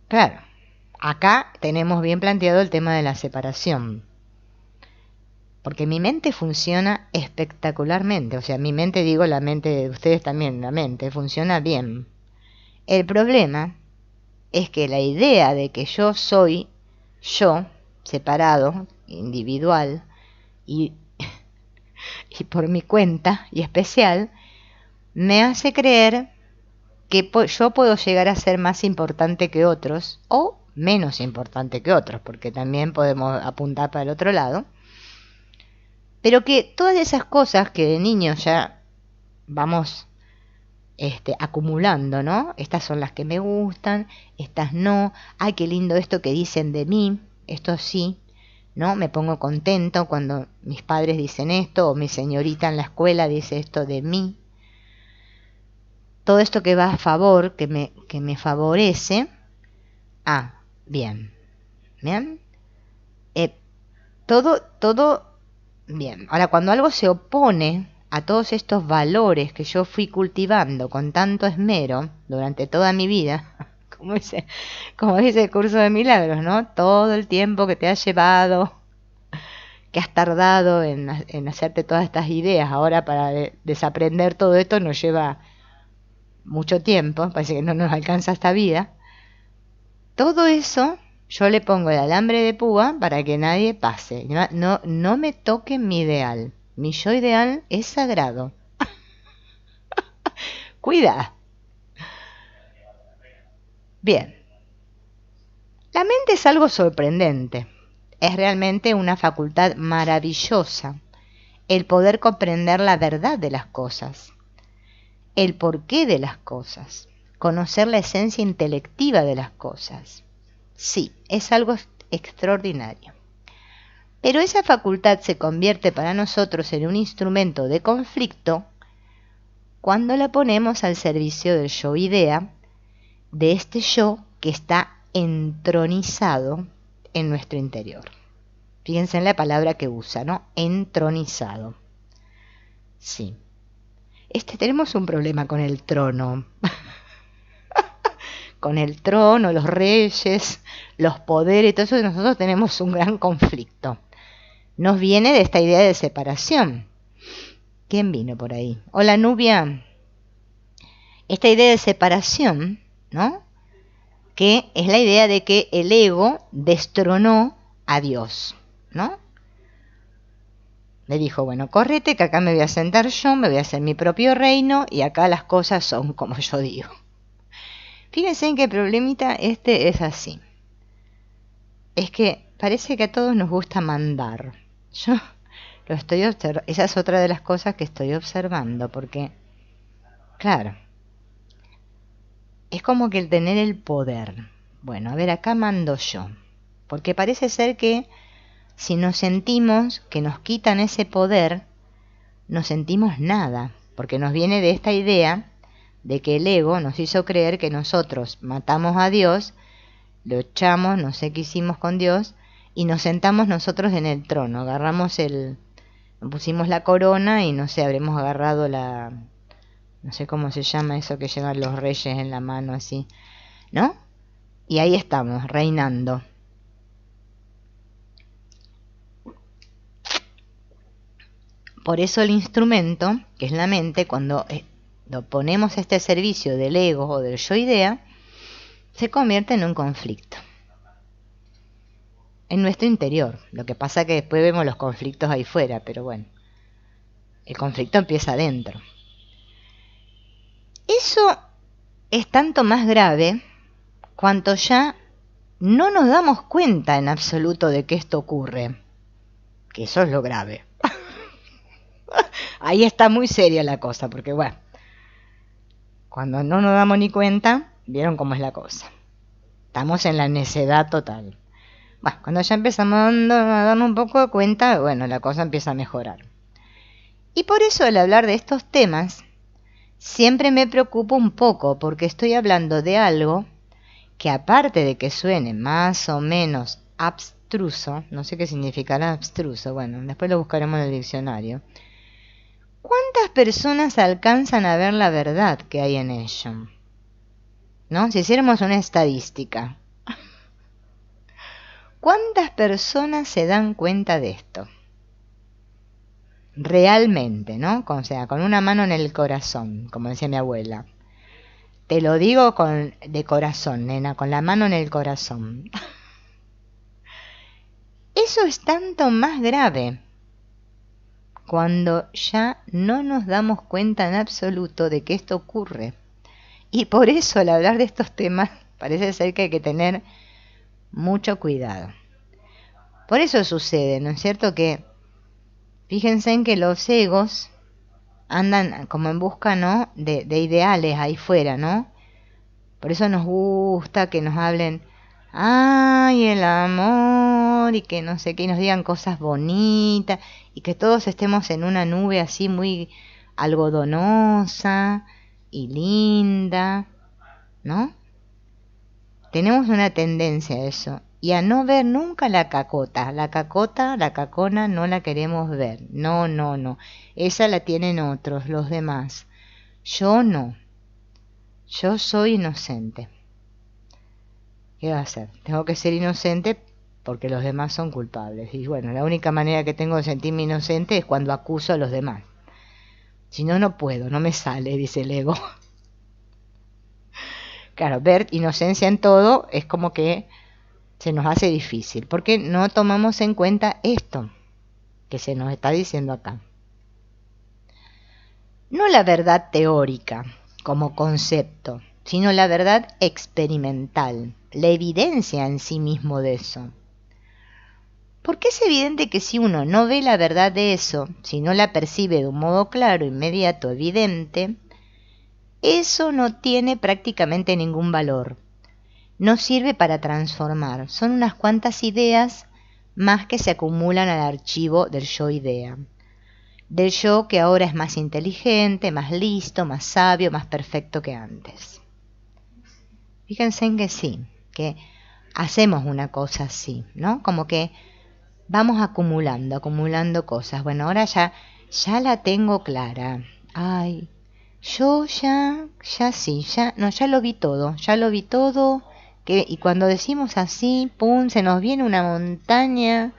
Claro, acá tenemos bien planteado el tema de la separación. Porque mi mente funciona espectacularmente. O sea, mi mente, digo, la mente de ustedes también, la mente funciona bien. El problema es que la idea de que yo soy yo, separado, individual, y por mi cuenta y especial, me hace creer que yo puedo llegar a ser más importante que otros o menos importante que otros, porque también podemos apuntar para el otro lado. Pero que todas esas cosas que de niños ya vamos acumulando, ¿no? Estas son las que me gustan, estas no. Ay, qué lindo esto que dicen de mí, esto sí, ¿no? Me pongo contento cuando mis padres dicen esto o mi señorita en la escuela dice esto de mí. Todo esto que va a favor, que me favorece. Ah, bien. ¿Bien? Todo bien. Ahora, cuando algo se opone a todos estos valores que yo fui cultivando con tanto esmero durante toda mi vida, como dice el curso de milagros, ¿no? Todo el tiempo que te has llevado, que has tardado en hacerte todas estas ideas, ahora para desaprender todo esto nos lleva mucho tiempo, parece que no nos alcanza esta vida. Todo eso yo le pongo el alambre de púa para que nadie pase. No me toque mi ideal. Mi yo ideal es sagrado. Cuida. Bien. La mente es algo sorprendente. Es realmente una facultad maravillosa. El poder comprender la verdad de las cosas. El porqué de las cosas. Conocer la esencia intelectiva de las cosas. Sí, es algo extraordinario. Pero esa facultad se convierte para nosotros en un instrumento de conflicto cuando la ponemos al servicio del yo idea, de este yo que está entronizado en nuestro interior. Fíjense en la palabra que usa, ¿no? Entronizado. Sí. Tenemos un problema con el trono. Con el trono, los reyes, los poderes, todo eso, nosotros tenemos un gran conflicto. Nos viene de esta idea de separación. ¿Quién vino por ahí? Hola, Nubia. Esta idea de separación, ¿no? Que es la idea de que el ego destronó a Dios, ¿no? Le dijo, bueno, córrete que acá me voy a sentar yo, me voy a hacer mi propio reino y acá las cosas son como yo digo. Fíjense en qué problemita es así. Es que parece que a todos nos gusta mandar. Yo lo estoy observando. Esa es otra de las cosas que estoy observando, porque, claro, es como que el tener el poder. Bueno, a ver, acá mando yo. Porque parece ser que si nos sentimos que nos quitan ese poder, no sentimos nada, porque nos viene de esta idea de que el ego nos hizo creer que nosotros matamos a Dios, lo echamos, no sé qué hicimos con Dios, y nos sentamos nosotros en el trono, pusimos la corona y no sé, habremos agarrado no sé cómo se llama eso que llevan los reyes en la mano así, ¿no? Y ahí estamos, reinando. Por eso el instrumento, que es la mente, cuando lo ponemos a este servicio del ego o del yo idea, se convierte en un conflicto. En nuestro interior. Lo que pasa es que después vemos los conflictos ahí fuera, pero bueno, el conflicto empieza adentro. Eso es tanto más grave cuanto ya no nos damos cuenta en absoluto de que esto ocurre. Que eso es lo grave. Ahí está muy seria la cosa, porque bueno, cuando no nos damos ni cuenta, vieron cómo es la cosa. Estamos en la necedad total. Bueno, cuando ya empezamos a darnos un poco de cuenta, bueno, la cosa empieza a mejorar. Y por eso al hablar de estos temas, siempre me preocupo un poco porque estoy hablando de algo que aparte de que suene más o menos abstruso, no sé qué significará abstruso, bueno, después lo buscaremos en el diccionario. ¿Cuántas personas alcanzan a ver la verdad que hay en ello? ¿No? Si hiciéramos una estadística, ¿cuántas personas se dan cuenta de esto? Realmente, ¿no? O sea, con una mano en el corazón, como decía mi abuela. Te lo digo de corazón, nena, con la mano en el corazón. Eso es tanto más grave cuando ya no nos damos cuenta en absoluto de que esto ocurre. Y por eso al hablar de estos temas parece ser que hay que tener mucho cuidado. Por eso sucede, ¿no es cierto? Que fíjense en que los egos andan como en busca, ¿no? de ideales ahí fuera, ¿no? Por eso nos gusta que nos hablen, ay, el amor, y que no sé qué, y nos digan cosas bonitas, y que todos estemos en una nube así muy algodonosa y linda, ¿no? Tenemos una tendencia a eso, y a no ver nunca la cacota, la cacona, no la queremos ver, no, no, no, esa la tienen otros, los demás, yo no, yo soy inocente. ¿Qué va a hacer? Tengo que ser inocente porque los demás son culpables. Y bueno, la única manera que tengo de sentirme inocente es cuando acuso a los demás. Si no, no puedo, no me sale, dice el ego. Claro, ver inocencia en todo es como que se nos hace difícil, porque no tomamos en cuenta esto que se nos está diciendo acá. No la verdad teórica como concepto, sino la verdad experimental, la evidencia en sí mismo de eso. Porque es evidente que si uno no ve la verdad de eso, si no la percibe de un modo claro, inmediato, evidente, eso no tiene prácticamente ningún valor. No sirve para transformar, son unas cuantas ideas más que se acumulan al archivo del yo idea. Del yo que ahora es más inteligente, más listo, más sabio, más perfecto que antes. Fíjense en que sí, que hacemos una cosa así, ¿no? Como que vamos acumulando cosas. Bueno, ahora ya la tengo clara. Ay, yo ya sí, ya lo vi todo. Y cuando decimos así, pum, se nos viene una montaña,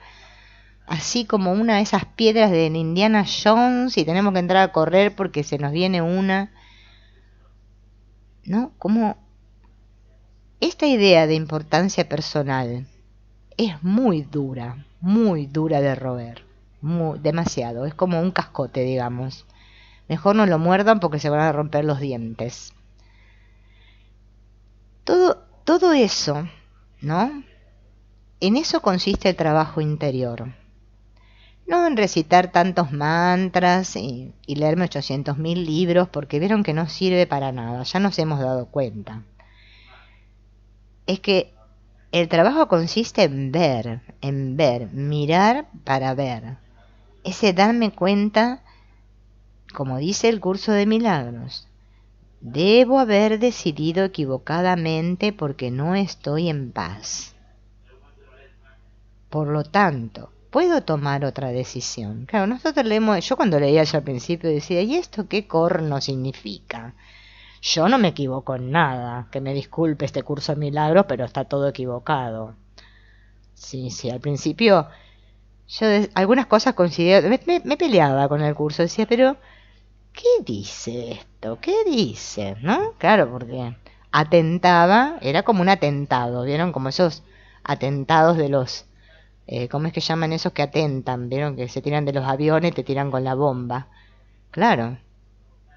así como una de esas piedras de Indiana Jones y tenemos que entrar a correr porque se nos viene una, ¿no? Como esta idea de importancia personal es muy dura de roer, demasiado, es como un cascote, digamos. Mejor no lo muerdan porque se van a romper los dientes. Todo eso, ¿no? En eso consiste el trabajo interior. No en recitar tantos mantras y leerme 800.000 libros porque vieron que no sirve para nada, ya nos hemos dado cuenta. Es que el trabajo consiste en ver, mirar para ver. Ese darme cuenta, como dice el curso de milagros, debo haber decidido equivocadamente porque no estoy en paz. Por lo tanto, puedo tomar otra decisión. Claro, nosotros leemos, yo cuando leía eso al principio decía, ¿y esto qué corno significa? Yo no me equivoco en nada, que me disculpe este curso de milagros, pero está todo equivocado. Sí, al principio yo algunas cosas consideraba, me peleaba con el curso, decía, pero ¿qué dice esto? ¿Qué dice? ¿No? Claro, porque atentaba, era como un atentado, ¿vieron? Como esos atentados de los, ¿cómo es que llaman esos que atentan? ¿Vieron? Que se tiran de los aviones y te tiran con la bomba. Claro.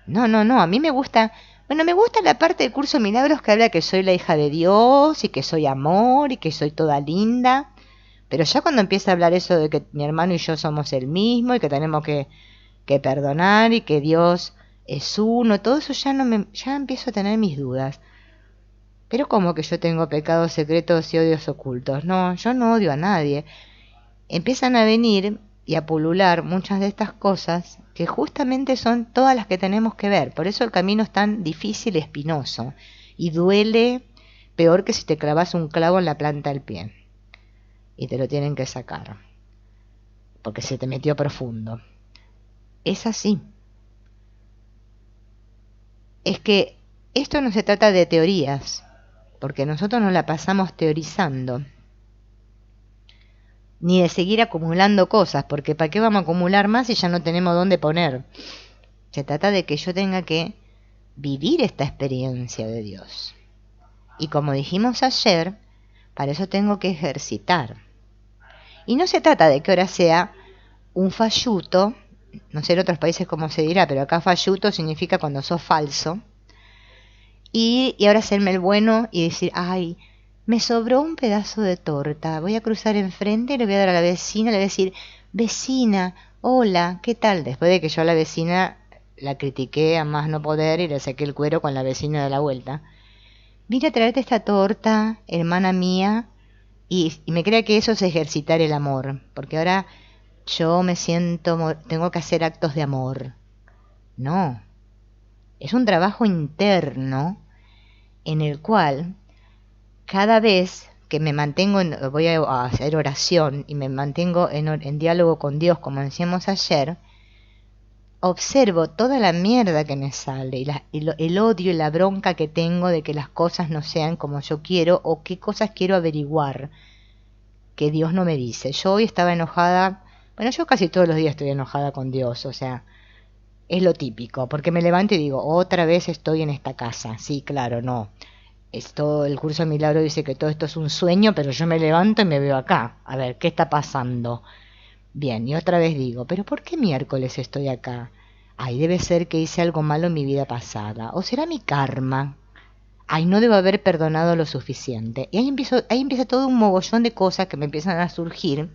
No, a mí me gusta, bueno, me gusta la parte del curso de milagros que habla que soy la hija de Dios y que soy amor y que soy toda linda. Pero ya cuando empieza a hablar eso de que mi hermano y yo somos el mismo y que tenemos que perdonar y que Dios es uno, todo eso ya empiezo a tener mis dudas. Pero como que yo tengo pecados secretos y odios ocultos. No, yo no odio a nadie. Empiezan a venir y a pulular muchas de estas cosas que justamente son todas las que tenemos que ver. Por eso el camino es tan difícil y espinoso y duele peor que si te clavas un clavo en la planta del pie y te lo tienen que sacar porque se te metió profundo. Es así. Es que esto no se trata de teorías, porque nosotros nos la pasamos teorizando, ni de seguir acumulando cosas, porque ¿para qué vamos a acumular más si ya no tenemos dónde poner? Se trata de que yo tenga que vivir esta experiencia de Dios. Y como dijimos ayer, para eso tengo que ejercitar. Y no se trata de que ahora sea un falluto, no sé en otros países cómo se dirá, pero acá falluto significa cuando sos falso, y ahora hacerme el bueno y decir, ay, me sobró un pedazo de torta, voy a cruzar enfrente y le voy a dar a la vecina, le voy a decir, vecina, hola, ¿qué tal? Después de que yo a la vecina la critiqué a más no poder y le saqué el cuero con la vecina de la vuelta. Vine a traerte esta torta, hermana mía, y me crea que eso es ejercitar el amor, porque ahora yo me siento, tengo que hacer actos de amor. No, es un trabajo interno en el cual cada vez que me mantengo, voy a hacer oración y me mantengo en diálogo con Dios, como decíamos ayer, observo toda la mierda que me sale y el odio y la bronca que tengo de que las cosas no sean como yo quiero o qué cosas quiero averiguar que Dios no me dice. Yo hoy estaba enojada, bueno, yo casi todos los días estoy enojada con Dios, o sea, es lo típico, porque me levanto y digo, otra vez estoy en esta casa. Sí, claro, no. Esto, el curso de milagro dice que todo esto es un sueño, pero yo me levanto y me veo acá. A ver, ¿qué está pasando? Bien, y otra vez digo, ¿pero por qué miércoles estoy acá? Ay, debe ser que hice algo malo en mi vida pasada. ¿O será mi karma? Ay, no debo haber perdonado lo suficiente. Y ahí empieza todo un mogollón de cosas que me empiezan a surgir.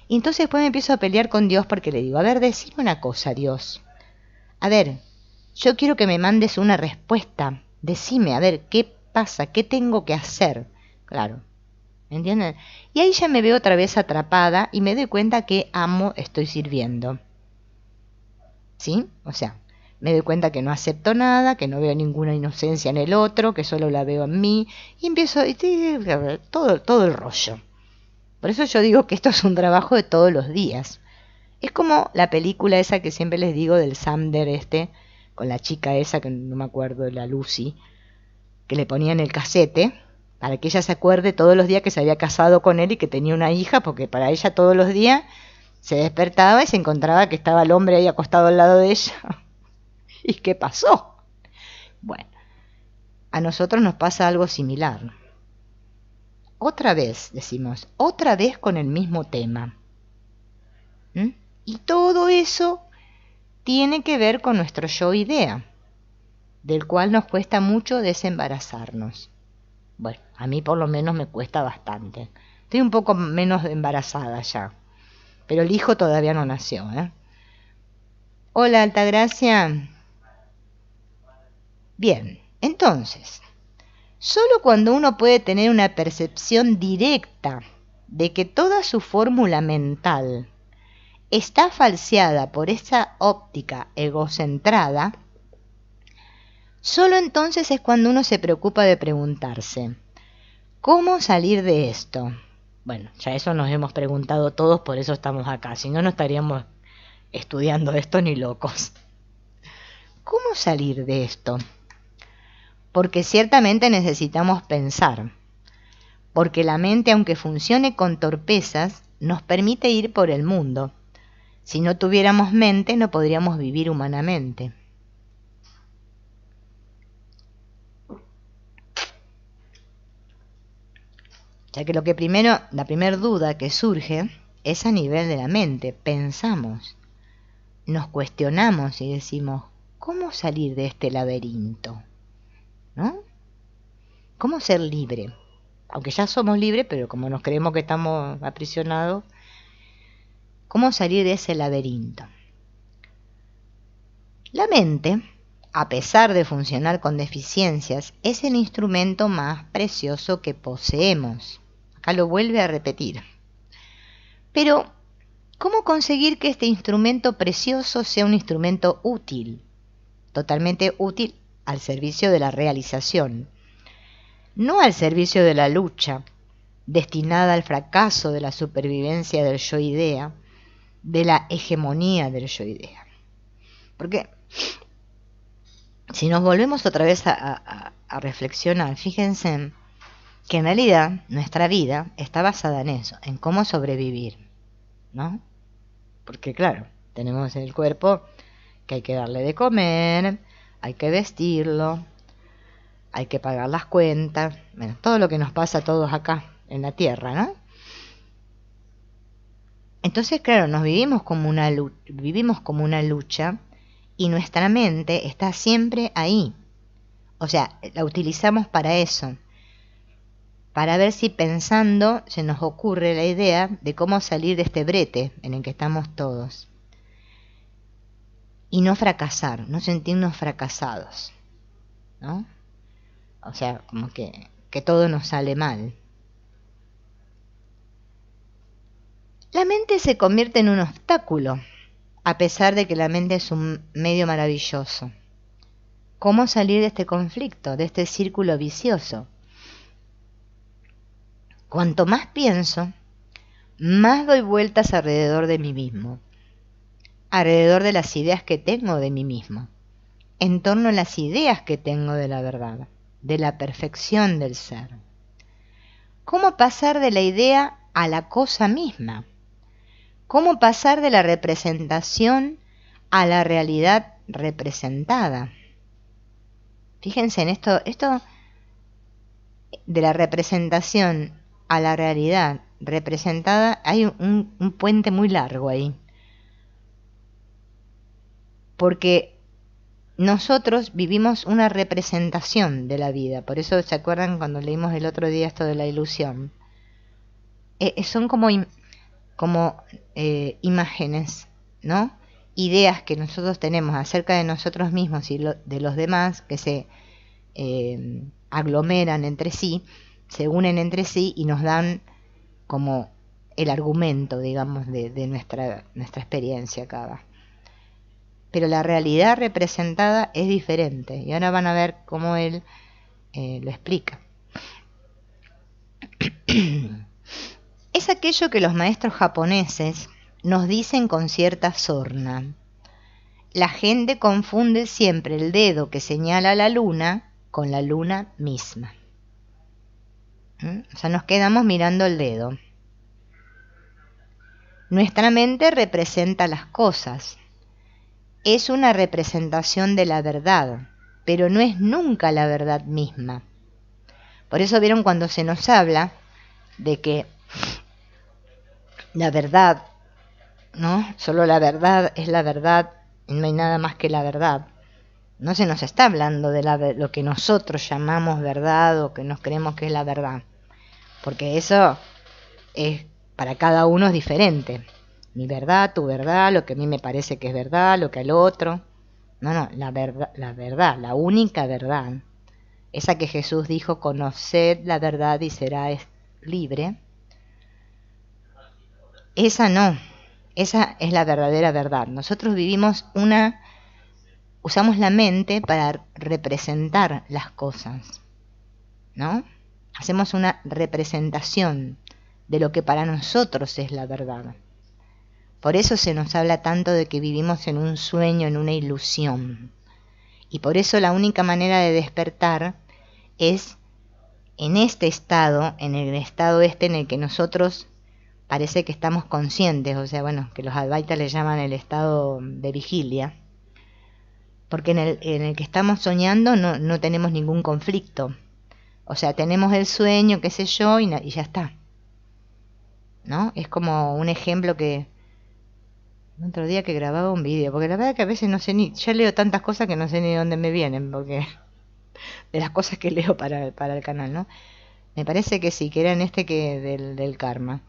Y entonces después me empiezo a pelear con Dios porque le digo, a ver, decime una cosa, Dios. A ver, yo quiero que me mandes una respuesta. Decime, a ver, ¿qué pasa? ¿Qué tengo que hacer? Claro, ¿entienden? Y ahí ya me veo otra vez atrapada y me doy cuenta que estoy sirviendo. ¿Sí? O sea, me doy cuenta que no acepto nada, que no veo ninguna inocencia en el otro, que solo la veo en mí, y empiezo todo el rollo. Por eso yo digo que esto es un trabajo de todos los días. Es como la película esa que siempre les digo del Sander con la chica esa, que no me acuerdo, la Lucy, que le ponían el casete, para que ella se acuerde todos los días que se había casado con él y que tenía una hija, porque para ella todos los días se despertaba y se encontraba que estaba el hombre ahí acostado al lado de ella. ¿Y qué pasó? Bueno, a nosotros nos pasa algo similar. Otra vez, decimos, otra vez con el mismo tema. ¿Mm? Y todo eso tiene que ver con nuestro yo idea, del cual nos cuesta mucho desembarazarnos. Bueno, a mí por lo menos me cuesta bastante. Estoy un poco menos embarazada ya, pero el hijo todavía no nació, ¿eh? Hola, Altagracia. Bien, entonces, solo cuando uno puede tener una percepción directa de que toda su fórmula mental está falseada por esa óptica egocentrada, solo entonces es cuando uno se preocupa de preguntarse, ¿cómo salir de esto? Bueno, ya eso nos hemos preguntado todos, por eso estamos acá, si no, no estaríamos estudiando esto ni locos. ¿Cómo salir de esto? Porque ciertamente necesitamos pensar, porque la mente, aunque funcione con torpezas, nos permite ir por el mundo. Si no tuviéramos mente, no podríamos vivir humanamente. Ya que la primera duda que surge es a nivel de la mente. Pensamos, nos cuestionamos y decimos, ¿cómo salir de este laberinto? ¿No? ¿Cómo ser libre? Aunque ya somos libres, pero como nos creemos que estamos aprisionados, ¿cómo salir de ese laberinto? La mente, a pesar de funcionar con deficiencias, es el instrumento más precioso que poseemos. Acá lo vuelve a repetir. Pero ¿Cómo conseguir que este instrumento precioso sea un instrumento útil? Totalmente útil al servicio de la realización, no al servicio de la lucha, destinada al fracaso de la supervivencia del yo-idea, de la hegemonía del yo-idea. Porque si nos volvemos otra vez a reflexionar, fíjense que en realidad nuestra vida está basada en eso, en cómo sobrevivir, ¿no? Porque claro, tenemos el cuerpo que hay que darle de comer, hay que vestirlo, hay que pagar las cuentas, bueno, todo lo que nos pasa a todos acá en la tierra, ¿no? Entonces, claro, nos vivimos como una lucha y nuestra mente está siempre ahí. O sea, la utilizamos para eso, para ver si pensando se nos ocurre la idea de cómo salir de este brete en el que estamos todos. Y no fracasar, no sentirnos fracasados, ¿no? O sea, como que todo nos sale mal. La mente se convierte en un obstáculo, a pesar de que la mente es un medio maravilloso. ¿Cómo salir de este conflicto, de este círculo vicioso? Cuanto más pienso, más doy vueltas alrededor de mí mismo, alrededor de las ideas que tengo de mí mismo, en torno a las ideas que tengo de la verdad, de la perfección del ser. ¿Cómo pasar de la idea a la cosa misma? ¿Cómo pasar de la representación a la realidad representada? Fíjense en esto de la representación a la realidad representada, hay un puente muy largo ahí. Porque nosotros vivimos una representación de la vida. Por eso, ¿se acuerdan cuando leímos el otro día esto de la ilusión? Son como imágenes, ¿no? Ideas que nosotros tenemos acerca de nosotros mismos y de los demás que se aglomeran entre sí, se unen entre sí y nos dan como el argumento, digamos, de nuestra experiencia acá. Pero la realidad representada es diferente y ahora van a ver cómo él lo explica. Es aquello que los maestros japoneses nos dicen con cierta sorna. La gente confunde siempre el dedo que señala a la luna con la luna misma. O sea, nos quedamos mirando el dedo. Nuestra mente representa las cosas. Es una representación de la verdad, pero no es nunca la verdad misma. Por eso vieron cuando se nos habla de que la verdad, ¿no? Solo la verdad es la verdad y no hay nada más que la verdad. No se nos está hablando de lo que nosotros llamamos verdad o que nos creemos que es la verdad, porque eso es para cada uno es diferente. Mi verdad, tu verdad, lo que a mí me parece que es verdad, lo que al otro. No, la verdad, la única verdad, esa que Jesús dijo, conoced la verdad y seráis libre. Esa no, esa es la verdadera verdad. Nosotros usamos la mente para representar las cosas, ¿no? Hacemos una representación de lo que para nosotros es la verdad. Por eso se nos habla tanto de que vivimos en un sueño, en una ilusión. Y por eso la única manera de despertar es en este estado, en el estado en el que nosotros parece que estamos conscientes, o sea, bueno, que los advaitas le llaman el estado de vigilia, porque en el que estamos soñando no tenemos ningún conflicto. O sea, tenemos el sueño, qué sé yo, y ya está, ¿no? Es como un ejemplo que otro día que grababa un vídeo, porque la verdad que a veces no sé ya leo tantas cosas que no sé ni de dónde me vienen, porque de las cosas que leo para el canal, ¿no? Me parece que sí, que era en del karma,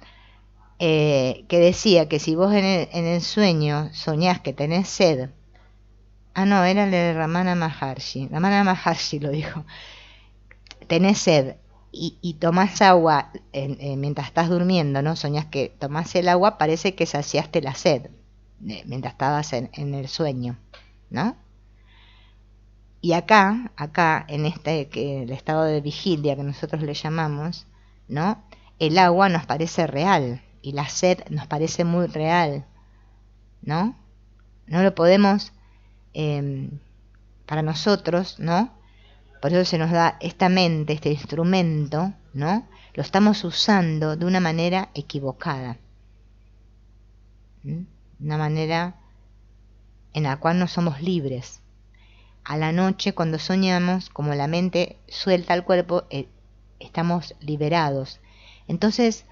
que decía que si vos en el sueño soñás que tenés sed, no, era el de Ramana Maharshi lo dijo, tenés sed y tomás agua mientras estás durmiendo, ¿no? Soñás que tomás el agua, parece que saciaste la sed mientras estabas en el sueño, ¿no? Y acá, en el estado de vigilia que nosotros le llamamos, ¿no? El agua nos parece real y la sed nos parece muy real, ¿no? No lo podemos, para nosotros, ¿no? Por eso se nos da esta mente, este instrumento, ¿no? Lo estamos usando de una manera equivocada. Una manera en la cual no somos libres. A la noche, cuando soñamos, como la mente suelta al cuerpo, estamos liberados. Entonces,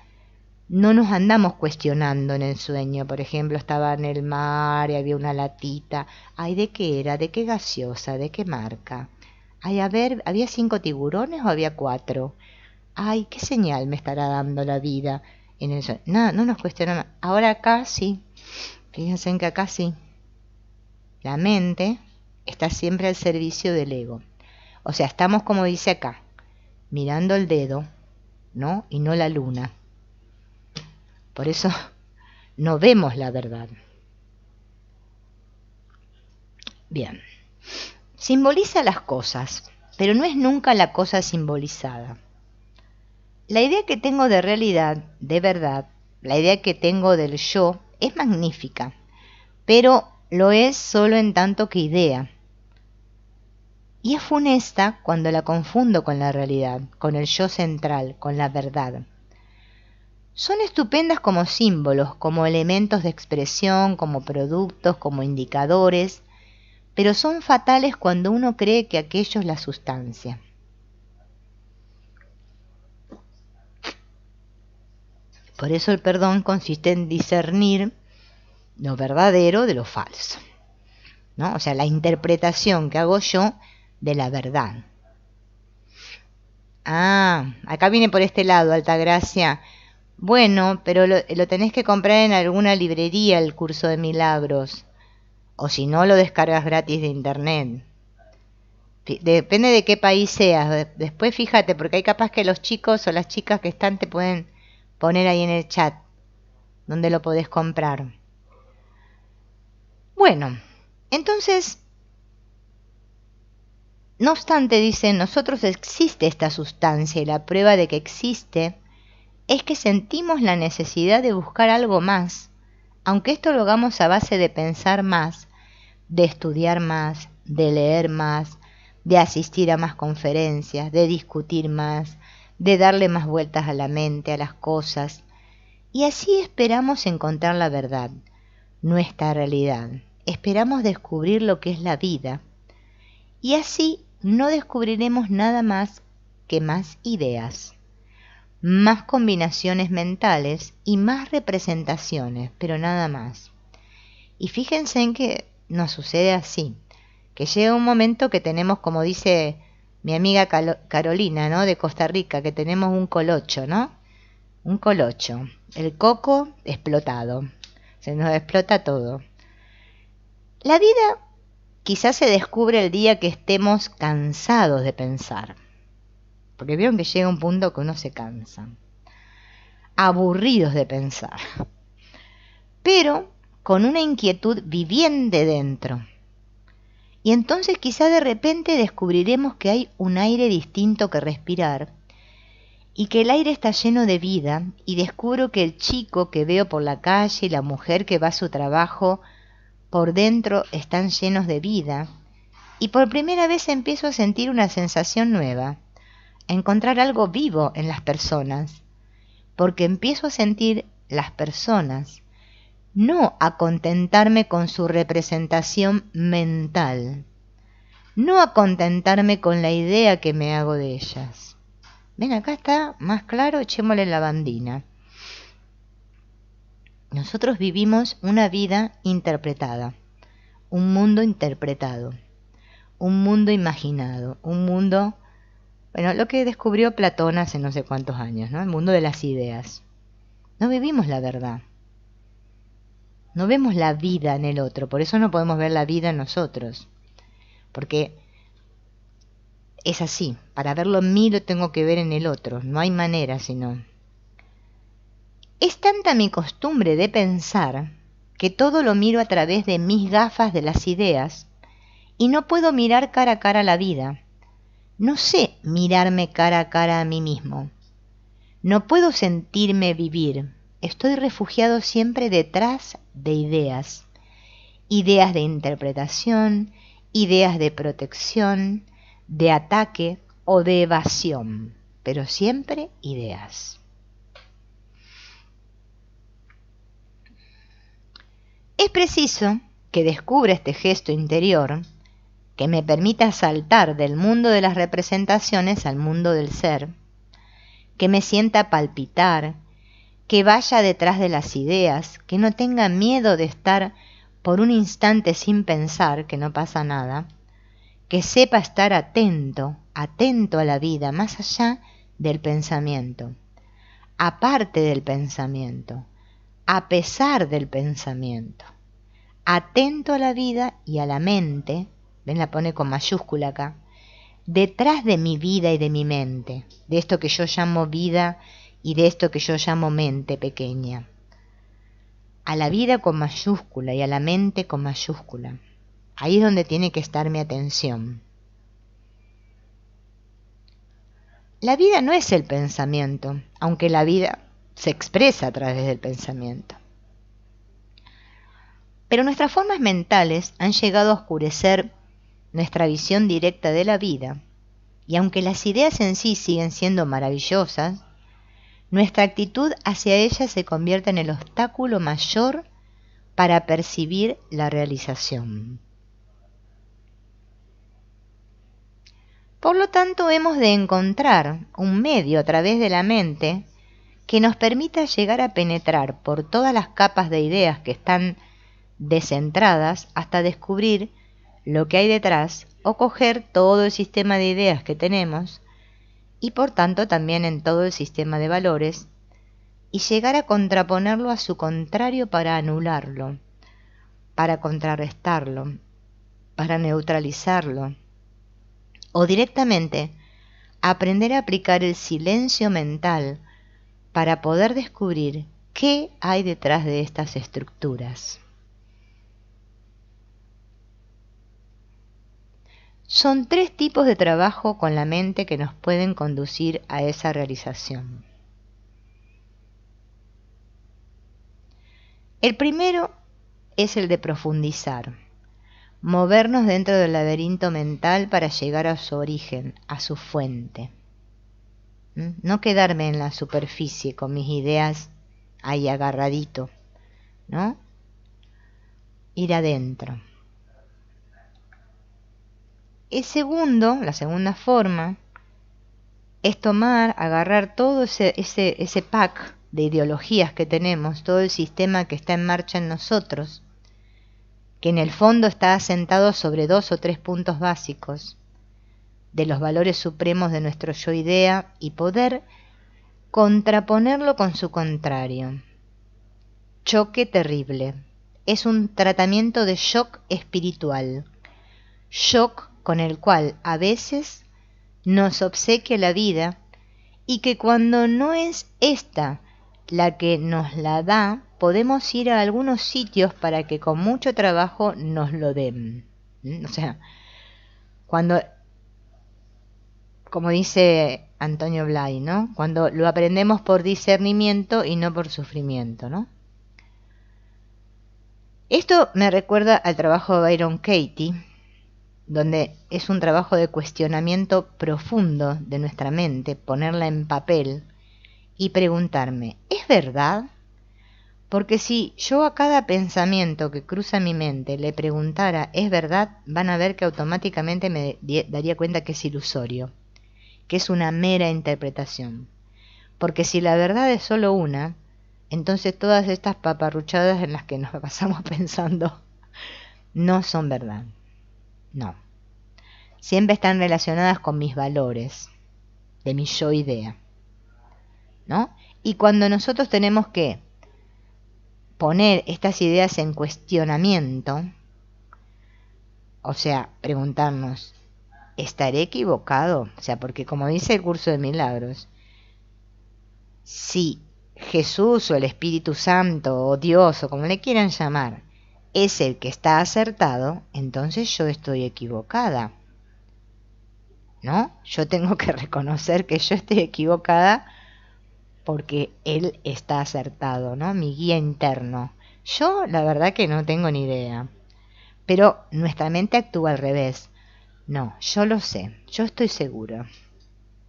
no nos andamos cuestionando en el sueño. Por ejemplo, estaba en el mar y había una latita. Ay, ¿de qué era? ¿De qué gaseosa? ¿De qué marca? Ay, a ver, ¿había 5 tiburones o había 4? Ay, ¿qué señal me estará dando la vida en el sueño? No, no nos cuestionamos. Ahora acá sí. Fíjense en que acá sí. La mente está siempre al servicio del ego. O sea, estamos, como dice acá, mirando el dedo, ¿no? Y no la luna. Por eso no vemos la verdad. Bien. Simboliza las cosas, pero no es nunca la cosa simbolizada. La idea que tengo de realidad, de verdad, la idea que tengo del yo, es magnífica, pero lo es solo en tanto que idea. Y es funesta cuando la confundo con la realidad, con el yo central, con la verdad. Son estupendas como símbolos, como elementos de expresión, como productos, como indicadores, pero son fatales cuando uno cree que aquello es la sustancia. Por eso el perdón consiste en discernir lo verdadero de lo falso, ¿no? O sea, la interpretación que hago yo de la verdad. Ah, acá viene por este lado, Altagracia. Bueno, pero lo tenés que comprar en alguna librería, el curso de milagros. O si no, lo descargas gratis de internet. Depende de qué país seas. Después fíjate, porque hay capaz que los chicos o las chicas que están te pueden poner ahí en el chat donde lo podés comprar. Bueno, entonces, no obstante, dicen, nosotros existe esta sustancia y la prueba de que existe es que sentimos la necesidad de buscar algo más, aunque esto lo hagamos a base de pensar más, de estudiar más, de leer más, de asistir a más conferencias, de discutir más, de darle más vueltas a la mente, a las cosas, y así esperamos encontrar la verdad, nuestra realidad. Esperamos descubrir lo que es la vida, y así no descubriremos nada más que más ideas, más combinaciones mentales y más representaciones, pero nada más. Y fíjense en que nos sucede así, que llega un momento que tenemos, como dice mi amiga Carolina, ¿no? De Costa Rica, que tenemos un colocho, ¿no? Un colocho, el coco explotado, se nos explota todo. La vida quizás se descubre el día que estemos cansados de pensar, porque vieron que llega un punto que uno se cansa, aburridos de pensar, pero con una inquietud viviente dentro. Y entonces quizá de repente descubriremos que hay un aire distinto que respirar y que el aire está lleno de vida, y descubro que el chico que veo por la calle y la mujer que va a su trabajo por dentro están llenos de vida, y por primera vez empiezo a sentir una sensación nueva, a encontrar algo vivo en las personas, porque empiezo a sentir las personas, no a contentarme con su representación mental, no a contentarme con la idea que me hago de ellas. Ven, acá está más claro, echémosle la bandina. Nosotros vivimos una vida interpretada, un mundo interpretado, un mundo imaginado, un mundo, bueno, lo que descubrió Platón hace no sé cuántos años, ¿no? El mundo de las ideas. No vivimos la verdad. No vemos la vida en el otro, por eso no podemos ver la vida en nosotros. Porque es así. Para verlo en mí lo tengo que ver en el otro. No hay manera sino. Es tanta mi costumbre de pensar que todo lo miro a través de mis gafas de las ideas y no puedo mirar cara a cara la vida. No sé mirarme cara a cara a mí mismo. No puedo sentirme vivir. Estoy refugiado siempre detrás de ideas. Ideas de interpretación, ideas de protección, de ataque o de evasión, pero siempre ideas. Es preciso que descubra este gesto interior que me permita saltar del mundo de las representaciones al mundo del ser, que me sienta palpitar, que vaya detrás de las ideas, que no tenga miedo de estar por un instante sin pensar, que no pasa nada, que sepa estar atento a la vida, más allá del pensamiento, aparte del pensamiento, a pesar del pensamiento, atento a la vida y a la mente, ven, la pone con mayúscula acá, detrás de mi vida y de mi mente, de esto que yo llamo vida y de esto que yo llamo mente pequeña. A la vida con mayúscula y a la mente con mayúscula. Ahí es donde tiene que estar mi atención. La vida no es el pensamiento, aunque la vida se expresa a través del pensamiento. Pero nuestras formas mentales han llegado a oscurecer nuestra visión directa de la vida, y aunque las ideas en sí siguen siendo maravillosas, nuestra actitud hacia ellas se convierte en el obstáculo mayor para percibir la realización. Por lo tanto, hemos de encontrar un medio a través de la mente que nos permita llegar a penetrar por todas las capas de ideas que están descentradas hasta descubrir lo que hay detrás o coger todo el sistema de ideas que tenemos y por tanto también en todo el sistema de valores y llegar a contraponerlo a su contrario para anularlo, para contrarrestarlo, para neutralizarlo o directamente aprender a aplicar el silencio mental para poder descubrir qué hay detrás de estas estructuras. Son 3 tipos de trabajo con la mente que nos pueden conducir a esa realización. El primero es el de profundizar, movernos dentro del laberinto mental para llegar a su origen, a su fuente. No quedarme en la superficie con mis ideas ahí agarradito, ¿no? Ir adentro. El segundo, la segunda forma, es agarrar todo ese pack de ideologías que tenemos, todo el sistema que está en marcha en nosotros, que en el fondo está asentado sobre 2 o 3 puntos básicos de los valores supremos de nuestro yo-idea y poder contraponerlo con su contrario. Choque terrible. Es un tratamiento de shock espiritual. Shock con el cual a veces nos obsequia la vida y que cuando no es esta la que nos la da, podemos ir a algunos sitios para que con mucho trabajo nos lo den. O sea, cuando, como dice Antonio Blay, ¿no? Cuando lo aprendemos por discernimiento y no por sufrimiento, ¿no? Esto me recuerda al trabajo de Byron Katie, donde es un trabajo de cuestionamiento profundo de nuestra mente, ponerla en papel y preguntarme, ¿es verdad? Porque si yo a cada pensamiento que cruza mi mente le preguntara, ¿es verdad?, van a ver que automáticamente me daría cuenta que es ilusorio, que es una mera interpretación. Porque si la verdad es solo una, entonces todas estas paparruchadas en las que nos pasamos pensando no son verdad. No. Siempre están relacionadas con mis valores, de mi yo-idea, ¿no? Y cuando nosotros tenemos que poner estas ideas en cuestionamiento, o sea, preguntarnos, estaré equivocado. O sea, porque como dice el curso de milagros, si Jesús o el Espíritu Santo o Dios o como le quieran llamar es el que está acertado, entonces yo estoy equivocada, ¿no? Yo tengo que reconocer que yo estoy equivocada porque Él está acertado, ¿no? Mi guía interno. Yo la verdad que no tengo ni idea, pero nuestra mente actúa al revés. No, yo lo sé, yo estoy seguro,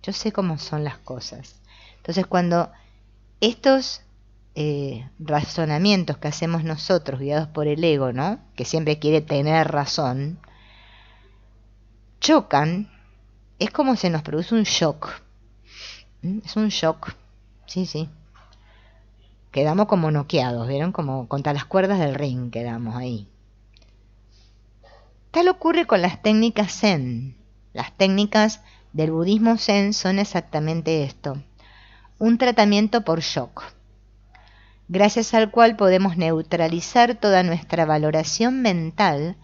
yo sé cómo son las cosas. Entonces cuando estos razonamientos que hacemos nosotros, guiados por el ego, ¿no? Que siempre quiere tener razón, chocan, es como se nos produce un shock. Es un shock, sí, sí. Quedamos como noqueados, ¿vieron? Como contra las cuerdas del ring quedamos ahí. Tal ocurre con las técnicas Zen. Las técnicas del budismo Zen son exactamente esto, un tratamiento por shock, gracias al cual podemos neutralizar toda nuestra valoración mental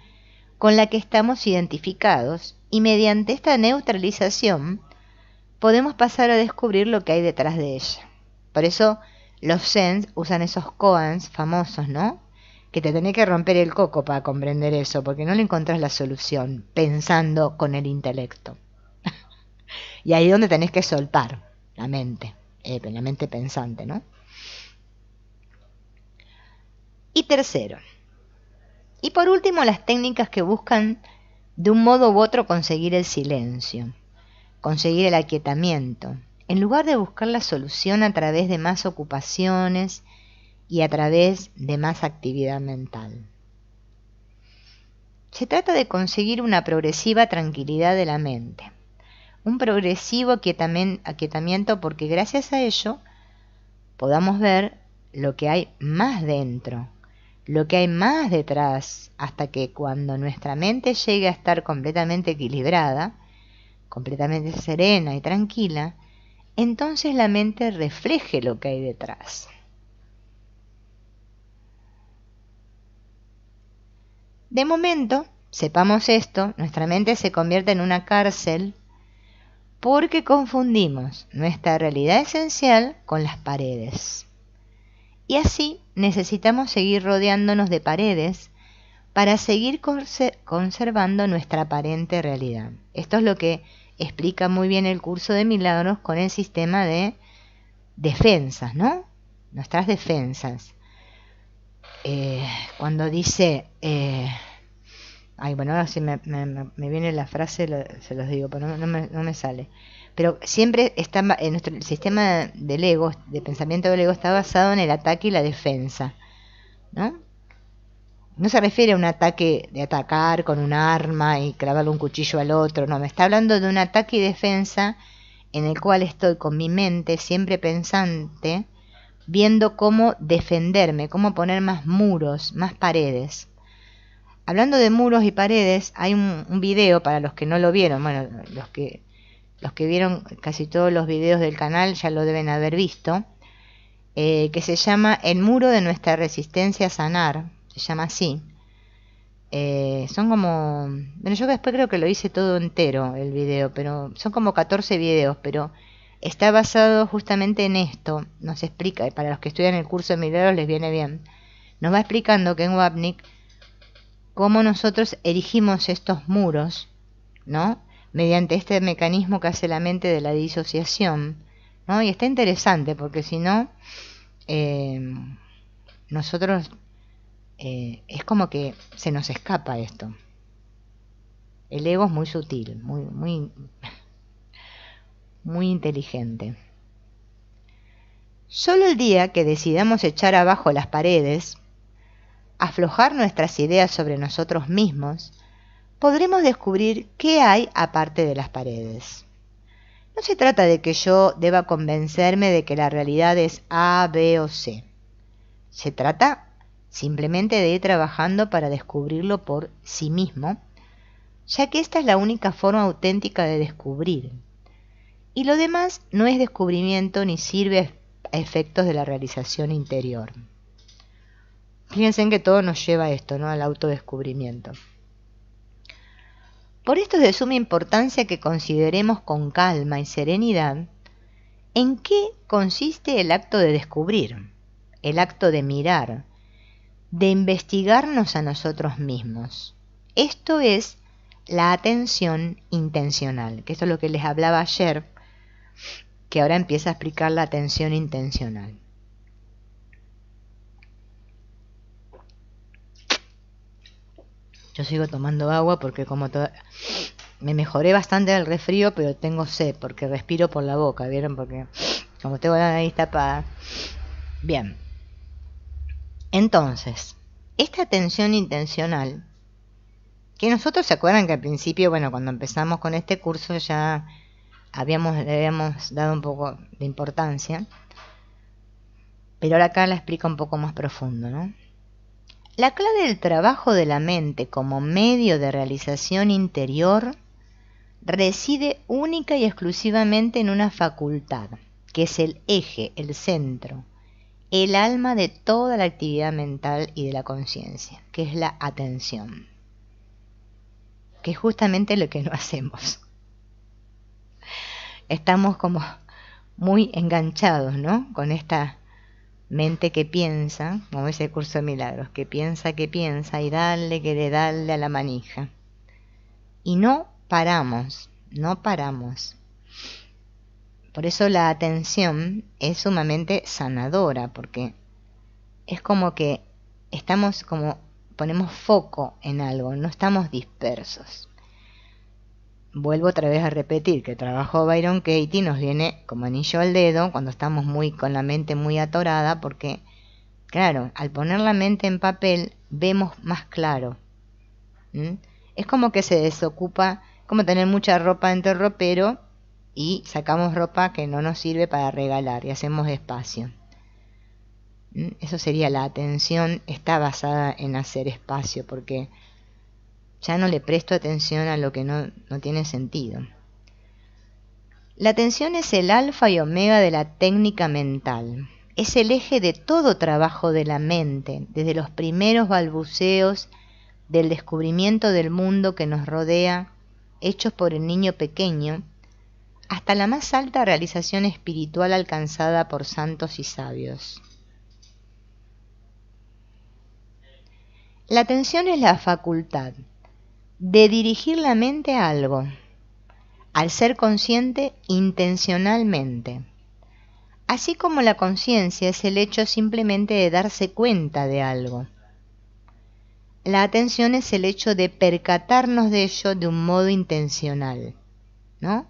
con la que estamos identificados y mediante esta neutralización podemos pasar a descubrir lo que hay detrás de ella. Por eso los Zen usan esos koans famosos, ¿no? Que te tenés que romper el coco para comprender eso, porque no le encontrás la solución pensando con el intelecto. Y ahí es donde tenés que soltar la mente pensante, ¿no? Y tercero, y por último, las técnicas que buscan de un modo u otro conseguir el silencio, conseguir el aquietamiento, en lugar de buscar la solución a través de más ocupaciones y a través de más actividad mental. Se trata de conseguir una progresiva tranquilidad de la mente, un progresivo aquietamiento porque gracias a ello podamos ver lo que hay más dentro, lo que hay más detrás, hasta que cuando nuestra mente llegue a estar completamente equilibrada, completamente serena y tranquila, entonces la mente refleje lo que hay detrás. De momento, sepamos esto, nuestra mente se convierte en una cárcel porque confundimos nuestra realidad esencial con las paredes. Y así necesitamos seguir rodeándonos de paredes para seguir conservando nuestra aparente realidad. Esto es lo que explica muy bien el curso de milagros con el sistema de defensas, ¿no? Nuestras defensas. Cuando dice, bueno, ahora sí me viene la frase, se los digo, pero no me sale. Pero siempre está el sistema del ego, de pensamiento del ego, está basado en el ataque y la defensa, ¿no? No se refiere a un ataque de atacar con un arma y clavarle un cuchillo al otro, no, me está hablando de un ataque y defensa en el cual estoy con mi mente siempre pensante, viendo cómo defenderme, cómo poner más muros, más paredes. Hablando de muros y paredes, hay un video para los que no lo vieron, bueno, los que vieron casi todos los videos del canal ya lo deben haber visto, que se llama El muro de nuestra resistencia a sanar, se llama así. Son como, bueno, yo después creo que lo hice todo entero el video, pero son como 14 videos, pero está basado justamente en esto. Nos explica, para los que estudian el curso de milagros les viene bien, nos va explicando que en Wapnick cómo nosotros erigimos estos muros, ¿no? Mediante este mecanismo que hace la mente de la disociación, ¿no? Y está interesante porque si no, nosotros es como que se nos escapa esto. El ego es muy sutil, muy inteligente. Solo el día que decidamos echar abajo las paredes, aflojar nuestras ideas sobre nosotros mismos, podremos descubrir qué hay aparte de las paredes. No se trata de que yo deba convencerme de que la realidad es A, B o C. Se trata simplemente de ir trabajando para descubrirlo por sí mismo, ya que esta es la única forma auténtica de descubrir. Y lo demás no es descubrimiento ni sirve a efectos de la realización interior. Fíjense en que todo nos lleva a esto, ¿no? Al autodescubrimiento. Por esto es de suma importancia que consideremos con calma y serenidad en qué consiste el acto de descubrir, el acto de mirar, de investigarnos a nosotros mismos. Esto es la atención intencional, que esto es lo que les hablaba ayer, que ahora empieza a explicar la atención intencional. Yo sigo tomando agua porque como me mejoré bastante del resfrío, pero tengo sed porque respiro por la boca, ¿vieron? Porque como tengo la nariz tapada. Bien. Entonces, esta atención intencional, que nosotros se acuerdan que al principio, bueno, cuando empezamos con este curso ya le habíamos dado un poco de importancia, pero ahora acá la explica un poco más profundo, ¿no? La clave del trabajo de la mente como medio de realización interior reside única y exclusivamente en una facultad, que es el eje, el centro, el alma de toda la actividad mental y de la conciencia, que es la atención, que es justamente lo que no hacemos. Estamos como muy enganchados, ¿no? Con esta mente que piensa, como ese curso de milagros, que piensa y dale a la manija. Y no paramos. Por eso la atención es sumamente sanadora, porque es como que ponemos foco en algo, no estamos dispersos. Vuelvo otra vez a repetir que el trabajo de Byron Katie nos viene como anillo al dedo cuando estamos con la mente muy atorada, porque, claro, al poner la mente en papel vemos más claro. Es como que se desocupa, como tener mucha ropa dentro del ropero y sacamos ropa que no nos sirve para regalar y hacemos espacio. Eso sería la atención, está basada en hacer espacio, porque ya no le presto atención a lo que no tiene sentido. La atención es el alfa y omega de la técnica mental. Es el eje de todo trabajo de la mente, desde los primeros balbuceos del descubrimiento del mundo que nos rodea, hechos por el niño pequeño, hasta la más alta realización espiritual alcanzada por santos y sabios. La atención es la facultad de dirigir la mente a algo, al ser consciente intencionalmente, así como la conciencia es el hecho simplemente de darse cuenta de algo. La atención es el hecho de percatarnos de ello de un modo intencional, ¿no?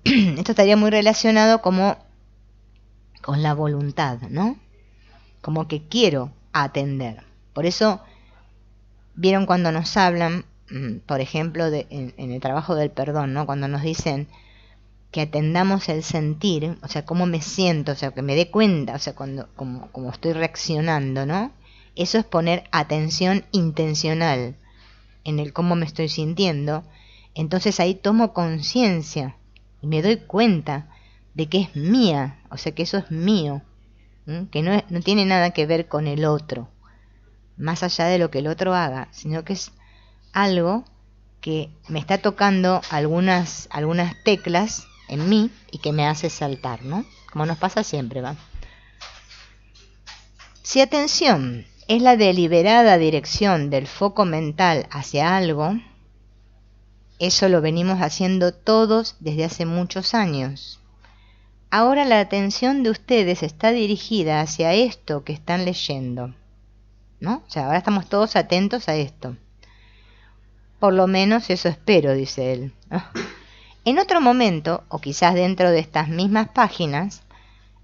Esto estaría muy relacionado como con la voluntad, ¿no? Como que quiero atender. Por eso, vieron cuando nos hablan, por ejemplo, en el trabajo del perdón, ¿no? Cuando nos dicen que atendamos el sentir, o sea, cómo me siento, o sea, que me dé cuenta, o sea, como estoy reaccionando, ¿no? Eso es poner atención intencional en el cómo me estoy sintiendo. Entonces ahí tomo conciencia y me doy cuenta de que es mía, o sea, que eso es mío, que no tiene nada que ver con el otro, más allá de lo que el otro haga, sino que es algo que me está tocando algunas teclas en mí y que me hace saltar, ¿no? Como nos pasa siempre, ¿va? Si atención es la deliberada dirección del foco mental hacia algo, eso lo venimos haciendo todos desde hace muchos años. Ahora la atención de ustedes está dirigida hacia esto que están leyendo, ¿no? O sea, ahora estamos todos atentos a esto. Por lo menos eso espero, dice él. En otro momento, o quizás dentro de estas mismas páginas,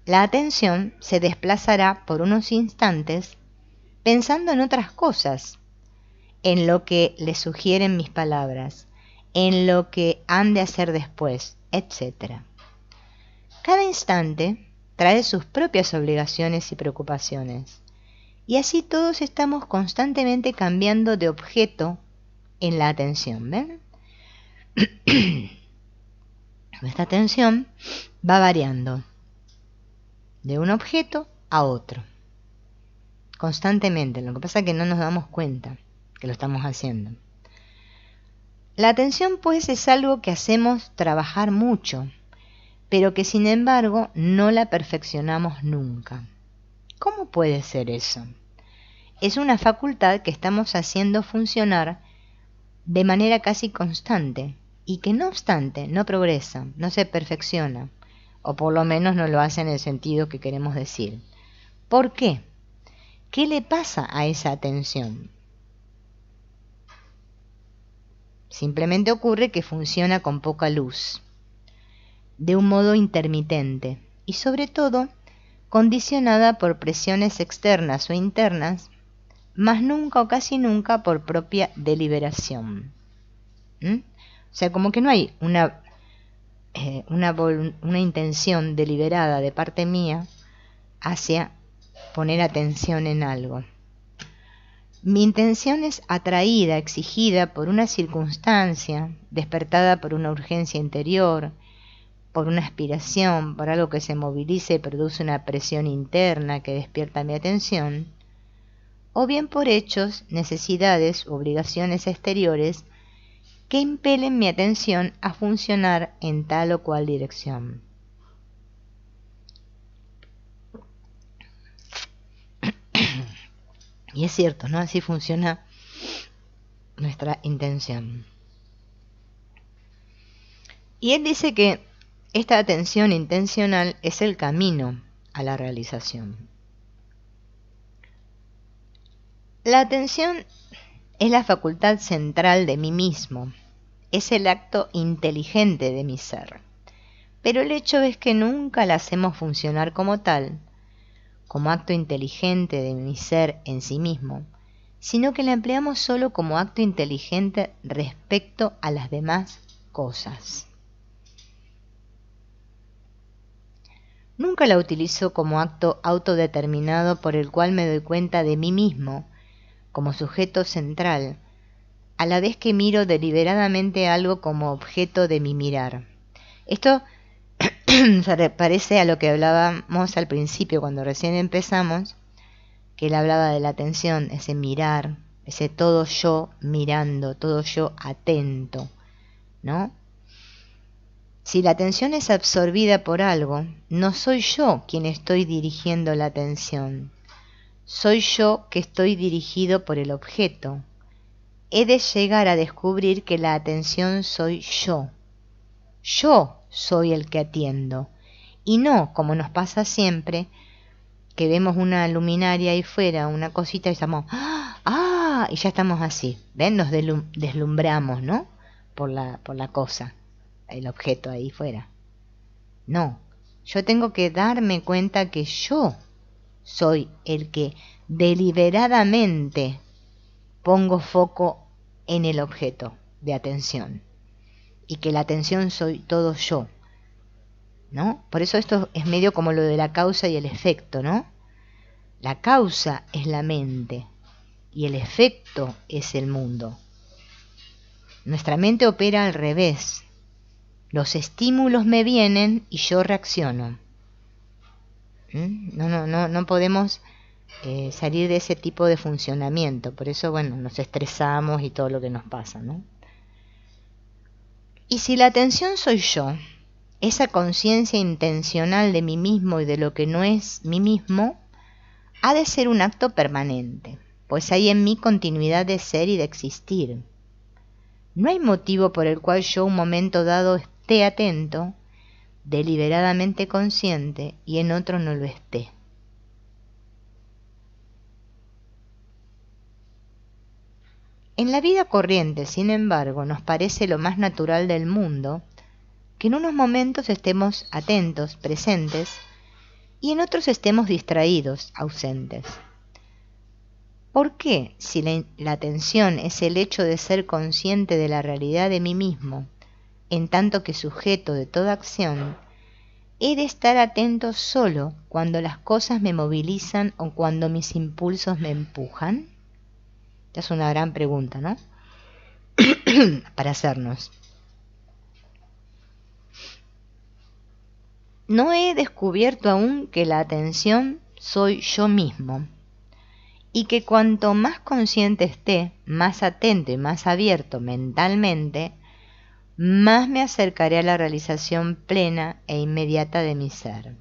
la atención se desplazará por unos instantes pensando en otras cosas, en lo que le sugieren mis palabras, en lo que han de hacer después, etc. Cada instante trae sus propias obligaciones y preocupaciones, y así todos estamos constantemente cambiando de objeto en la atención, ¿ven? Nuestra atención va variando de un objeto a otro, constantemente. Lo que pasa es que no nos damos cuenta que lo estamos haciendo. La atención, pues, es algo que hacemos trabajar mucho, pero que sin embargo no la perfeccionamos nunca. ¿Cómo puede ser eso? Es una facultad que estamos haciendo funcionar de manera casi constante y que no obstante no progresa, no se perfecciona, o por lo menos no lo hace en el sentido que queremos decir. ¿Por qué? ¿Qué le pasa a esa atención? Simplemente ocurre que funciona con poca luz, de un modo intermitente y sobre todo condicionada por presiones externas o internas, mas nunca o casi nunca por propia deliberación. O sea, como que no hay una intención deliberada de parte mía hacia poner atención en algo. Mi intención es atraída, exigida por una circunstancia, despertada por una urgencia interior, por una aspiración, por algo que se moviliza y produce una presión interna que despierta mi atención, o bien por hechos, necesidades u obligaciones exteriores que impelen mi atención a funcionar en tal o cual dirección. Y es cierto, ¿no? Así funciona nuestra intención. Y él dice que esta atención intencional es el camino a la realización. La atención es la facultad central de mí mismo, es el acto inteligente de mi ser. Pero el hecho es que nunca la hacemos funcionar como tal, como acto inteligente de mi ser en sí mismo, sino que la empleamos solo como acto inteligente respecto a las demás cosas. Nunca la utilizo como acto autodeterminado por el cual me doy cuenta de mí mismo, como sujeto central, a la vez que miro deliberadamente algo como objeto de mi mirar. Esto se parece a lo que hablábamos al principio, cuando recién empezamos, que él hablaba de la atención, ese mirar, ese todo yo mirando, todo yo atento, ¿no? Si la atención es absorbida por algo, no soy yo quien estoy dirigiendo la atención, soy yo que estoy dirigido por el objeto. He de llegar a descubrir que la atención soy yo. Yo soy el que atiendo, y no, como nos pasa siempre, que vemos una luminaria ahí fuera, una cosita y estamos, ¡ah! Y ya estamos así, ¿ven? Nos deslumbramos, ¿no? Por la cosa, el objeto ahí fuera. No, yo tengo que darme cuenta que yo soy el que deliberadamente pongo foco en el objeto de atención y que la atención soy todo yo, ¿no? Por eso esto es medio como lo de la causa y el efecto, ¿no? La causa es la mente y el efecto es el mundo. Nuestra mente opera al revés. Los estímulos me vienen y yo reacciono. No podemos salir de ese tipo de funcionamiento. Por eso, bueno, nos estresamos y todo lo que nos pasa, ¿no? Y si la atención soy yo, esa conciencia intencional de mí mismo y de lo que no es mí mismo, ha de ser un acto permanente, pues hay en mí continuidad de ser y de existir. No hay motivo por el cual yo un momento dado esté atento, deliberadamente consciente, y en otro no lo esté. En la vida corriente, sin embargo, nos parece lo más natural del mundo que en unos momentos estemos atentos, presentes, y en otros estemos distraídos, ausentes. ¿Por qué, si la atención es el hecho de ser consciente de la realidad de mí mismo, en tanto que sujeto de toda acción, he de estar atento solo cuando las cosas me movilizan o cuando mis impulsos me empujan? Esta es una gran pregunta, ¿no? Para hacernos. No he descubierto aún que la atención soy yo mismo y que cuanto más consciente esté, más atento y más abierto mentalmente, más me acercaré a la realización plena e inmediata de mi ser.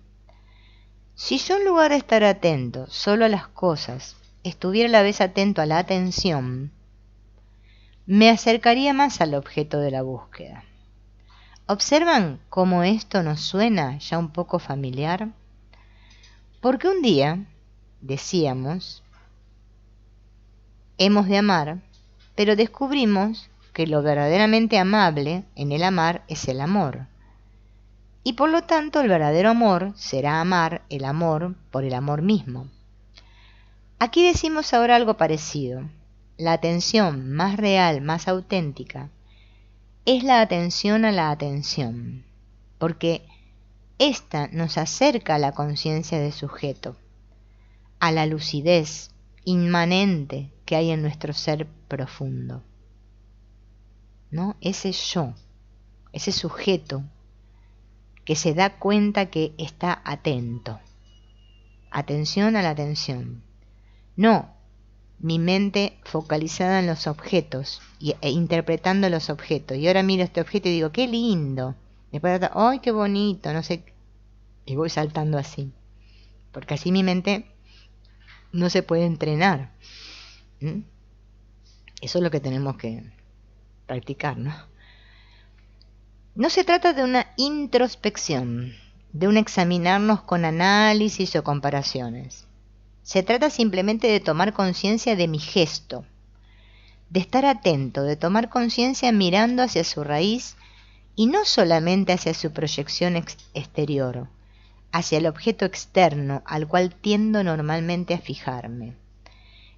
Si yo en lugar de estar atento solo a las cosas, estuviera a la vez atento a la atención, me acercaría más al objeto de la búsqueda. ¿Observan cómo esto nos suena ya un poco familiar? Porque un día, decíamos, hemos de amar, pero descubrimos que lo verdaderamente amable en el amar es el amor. Y por lo tanto el verdadero amor será amar el amor por el amor mismo. Aquí decimos ahora algo parecido. La atención más real, más auténtica, es la atención a la atención, porque ésta nos acerca a la conciencia de sujeto, a la lucidez inmanente que hay en nuestro ser profundo, ¿no? Ese yo, ese sujeto que se da cuenta que está atento. Atención a la atención. No mi mente focalizada en los objetos e interpretando los objetos. Y ahora miro este objeto y digo, qué lindo. Después, ¡ay, qué bonito! No sé. Y voy saltando así. Porque así mi mente no se puede entrenar. ¿Mm? Eso es lo que tenemos que practicar, ¿no? No se trata de una introspección, de un examinarnos con análisis o comparaciones. Se trata simplemente de tomar conciencia de mi gesto, de estar atento, de tomar conciencia mirando hacia su raíz y no solamente hacia su proyección exterior, hacia el objeto externo al cual tiendo normalmente a fijarme.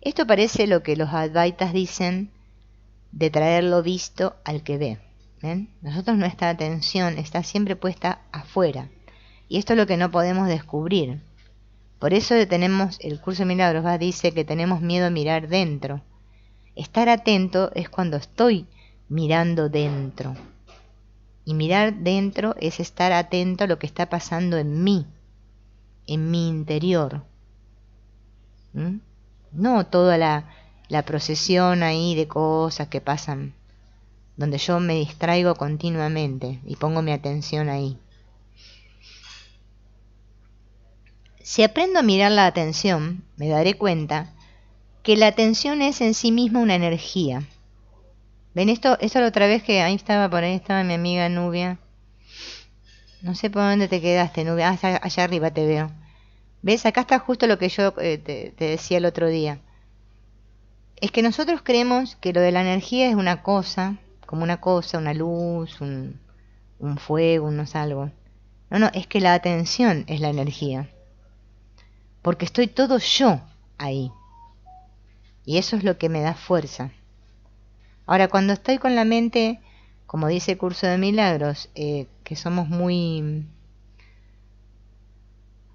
Esto parece lo que los Advaitas dicen de traer lo visto al que ve. ¿Ven? Nosotros nuestra atención está siempre puesta afuera y esto es lo que no podemos descubrir. Por eso tenemos, el curso de milagros dice que tenemos miedo a mirar dentro. Estar atento es cuando estoy mirando dentro. Y mirar dentro es estar atento a lo que está pasando en mi interior. No toda la procesión ahí de cosas que pasan, donde yo me distraigo continuamente y pongo mi atención ahí. Si aprendo a mirar la atención, me daré cuenta que la atención es en sí misma una energía. ¿Ven esto la otra vez que por ahí estaba mi amiga Nubia? No sé por dónde te quedaste, Nubia. Allá arriba te veo. ¿Ves? Acá está justo lo que yo te decía el otro día. Es que nosotros creemos que lo de la energía es una cosa, como una cosa, una luz, un fuego, no es algo. No, es que la atención es la energía. Porque estoy todo yo ahí. Y eso es lo que me da fuerza. Ahora, cuando estoy con la mente, como dice el curso de milagros, que somos muy...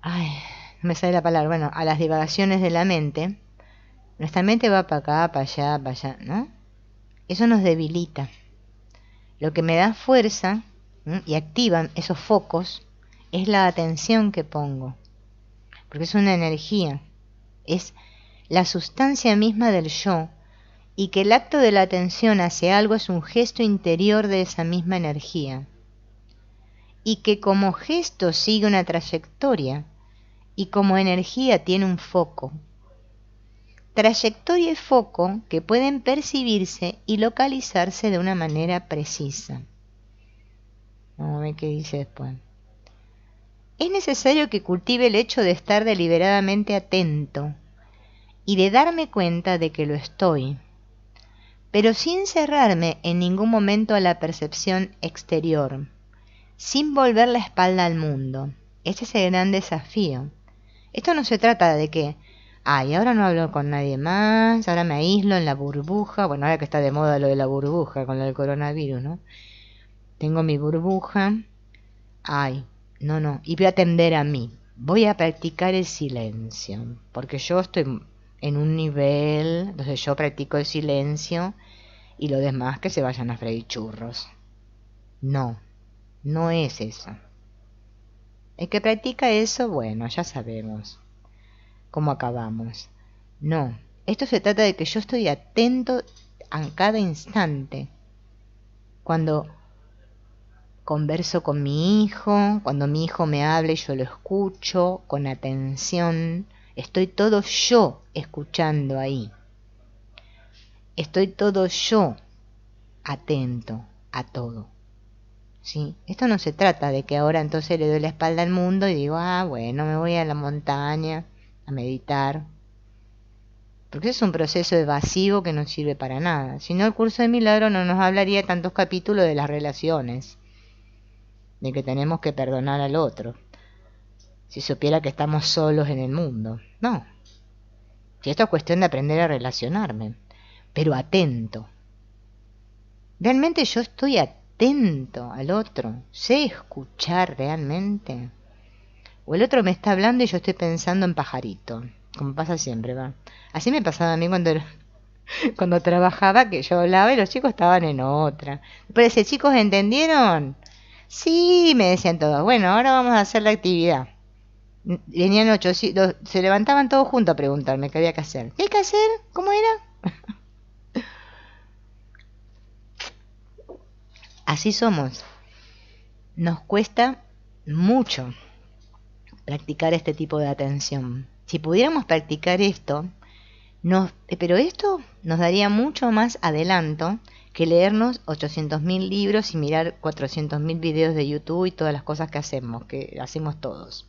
no me sale la palabra. Bueno, a las divagaciones de la mente, nuestra mente va para acá, para allá, ¿no? Eso nos debilita. Lo que me da fuerza y activa esos focos es la atención que pongo. Porque es una energía, es la sustancia misma del yo, y que el acto de la atención hacia algo es un gesto interior de esa misma energía, y que como gesto sigue una trayectoria, y como energía tiene un foco. Trayectoria y foco que pueden percibirse y localizarse de una manera precisa. Vamos a ver qué dice después. Es necesario que cultive el hecho de estar deliberadamente atento y de darme cuenta de que lo estoy, pero sin cerrarme en ningún momento a la percepción exterior, sin volver la espalda al mundo. Este es el gran desafío. Esto no se trata de que, ahora no hablo con nadie más, ahora me aíslo en la burbuja. Bueno, ahora que está de moda lo de la burbuja con lo del coronavirus, ¿no? Tengo mi burbuja. No, y voy a atender a mí. Voy a practicar el silencio, porque yo estoy en un nivel, entonces yo practico el silencio y los demás que se vayan a freír churros. No es eso. El que practica eso, bueno, ya sabemos cómo acabamos. No, Esto se trata de que yo estoy atento a cada instante. Cuando converso con mi hijo, cuando mi hijo me habla y yo lo escucho con atención, estoy todo yo escuchando ahí. Estoy todo yo atento a todo. ¿Sí? Esto no se trata de que ahora entonces le doy la espalda al mundo y digo, bueno, me voy a la montaña a meditar. Porque es un proceso evasivo que no sirve para nada. Si no, el curso de milagro no nos hablaría tantos capítulos de las relaciones, de que tenemos que perdonar al otro. Si supiera que estamos solos en el mundo. No. Si esto es cuestión de aprender a relacionarme, pero atento. ¿Realmente yo estoy atento al otro? ¿Sé escuchar realmente? O el otro me está hablando y yo estoy pensando en pajarito, como pasa siempre, ¿va? Así me pasaba a mí cuando trabajaba, que yo hablaba y los chicos estaban en otra. Después decía, ¿chicos entendieron? Sí, me decían todos. Bueno, ahora vamos a hacer la actividad. Venían 8, se levantaban todos juntos a preguntarme qué había que hacer. ¿Qué hay que hacer? ¿Cómo era? Así somos. Nos cuesta mucho practicar este tipo de atención. Si pudiéramos practicar esto, pero esto nos daría mucho más adelanto que leernos 800.000 libros y mirar 400.000 videos de YouTube y todas las cosas que hacemos todos.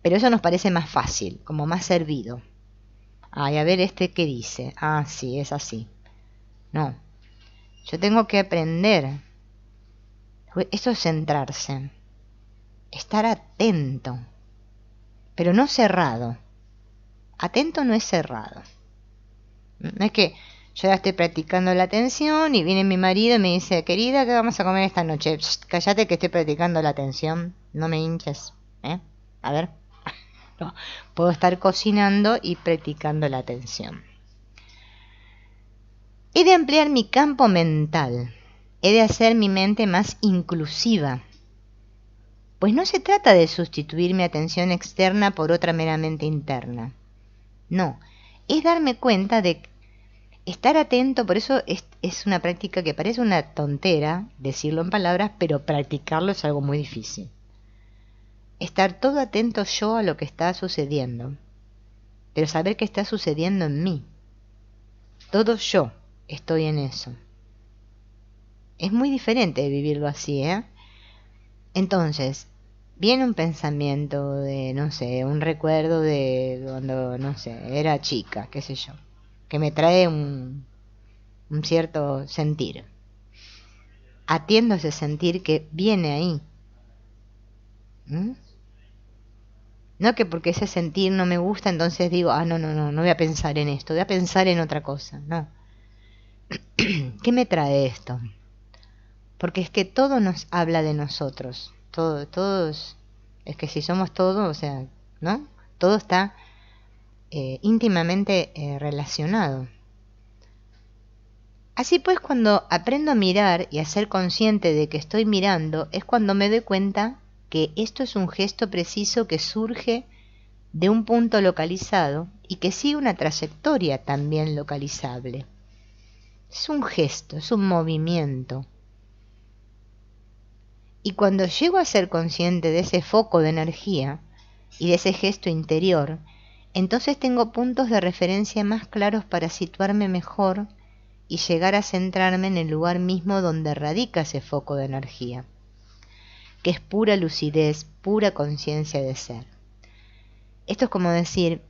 Pero eso nos parece más fácil, como más servido. Ay, a ver qué dice. Sí, es así. No, yo tengo que aprender. Esto es centrarse. Estar atento, pero no cerrado. Atento no es cerrado. No es que yo ya estoy practicando la atención y viene mi marido y me dice, querida, ¿qué vamos a comer esta noche? Cállate que estoy practicando la atención, no me hinches. A ver. No, puedo estar cocinando y practicando la atención. He de ampliar mi campo mental. He de hacer mi mente más inclusiva. Pues no se trata de sustituir mi atención externa por otra meramente interna. No, es darme cuenta de estar atento, por eso es una práctica que parece una tontera decirlo en palabras, pero practicarlo es algo muy difícil. Estar todo atento yo a lo que está sucediendo, pero saber que está sucediendo en mí. Todo yo estoy en eso. Es muy diferente de vivirlo así, Entonces, viene un pensamiento de, no sé, un recuerdo de cuando, no sé, era chica, qué sé yo, que me trae un cierto sentir. Atiendo ese sentir que viene ahí. No que porque ese sentir no me gusta, entonces digo, no voy a pensar en esto, voy a pensar en otra cosa. No. ¿Qué me trae esto? Porque es que todo nos habla de nosotros. Todos, es que si somos todo, o sea, ¿no? Todo está íntimamente relacionado. Así pues, cuando aprendo a mirar y a ser consciente de que estoy mirando, es cuando me doy cuenta que esto es un gesto preciso que surge de un punto localizado y que sigue una trayectoria también localizable. Es un gesto, es un movimiento. Y cuando llego a ser consciente de ese foco de energía y de ese gesto interior, entonces tengo puntos de referencia más claros para situarme mejor y llegar a centrarme en el lugar mismo donde radica ese foco de energía, que es pura lucidez, pura conciencia de ser. Esto es como decir,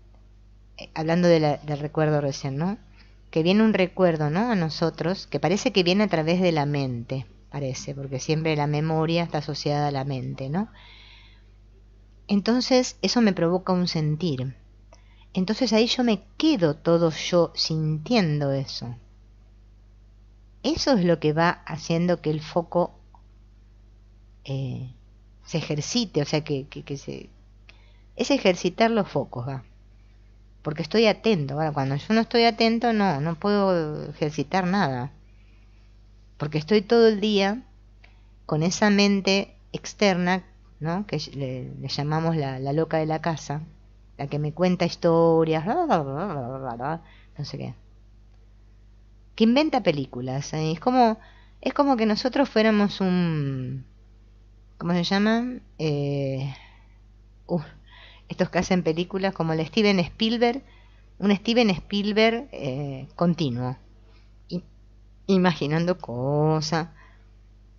hablando del recuerdo recién, ¿no? Que viene un recuerdo, ¿no? A nosotros, que parece que viene a través de la mente, parece, porque siempre la memoria está asociada a la mente, ¿no? Entonces eso me provoca un sentir. Entonces ahí yo me quedo todo yo sintiendo eso. Eso es lo que va haciendo que el foco se ejercite, o sea, es ejercitar los focos, va. Porque estoy atento. Bueno, cuando yo no estoy atento, no puedo ejercitar nada. Porque estoy todo el día con esa mente externa, ¿no? Que le llamamos la loca de la casa, la que me cuenta historias, no sé qué, que inventa películas. Es como que nosotros fuéramos un, ¿cómo se llama? Uh, Estos que hacen películas como el Steven Spielberg, un Steven Spielberg continuo, imaginando cosas.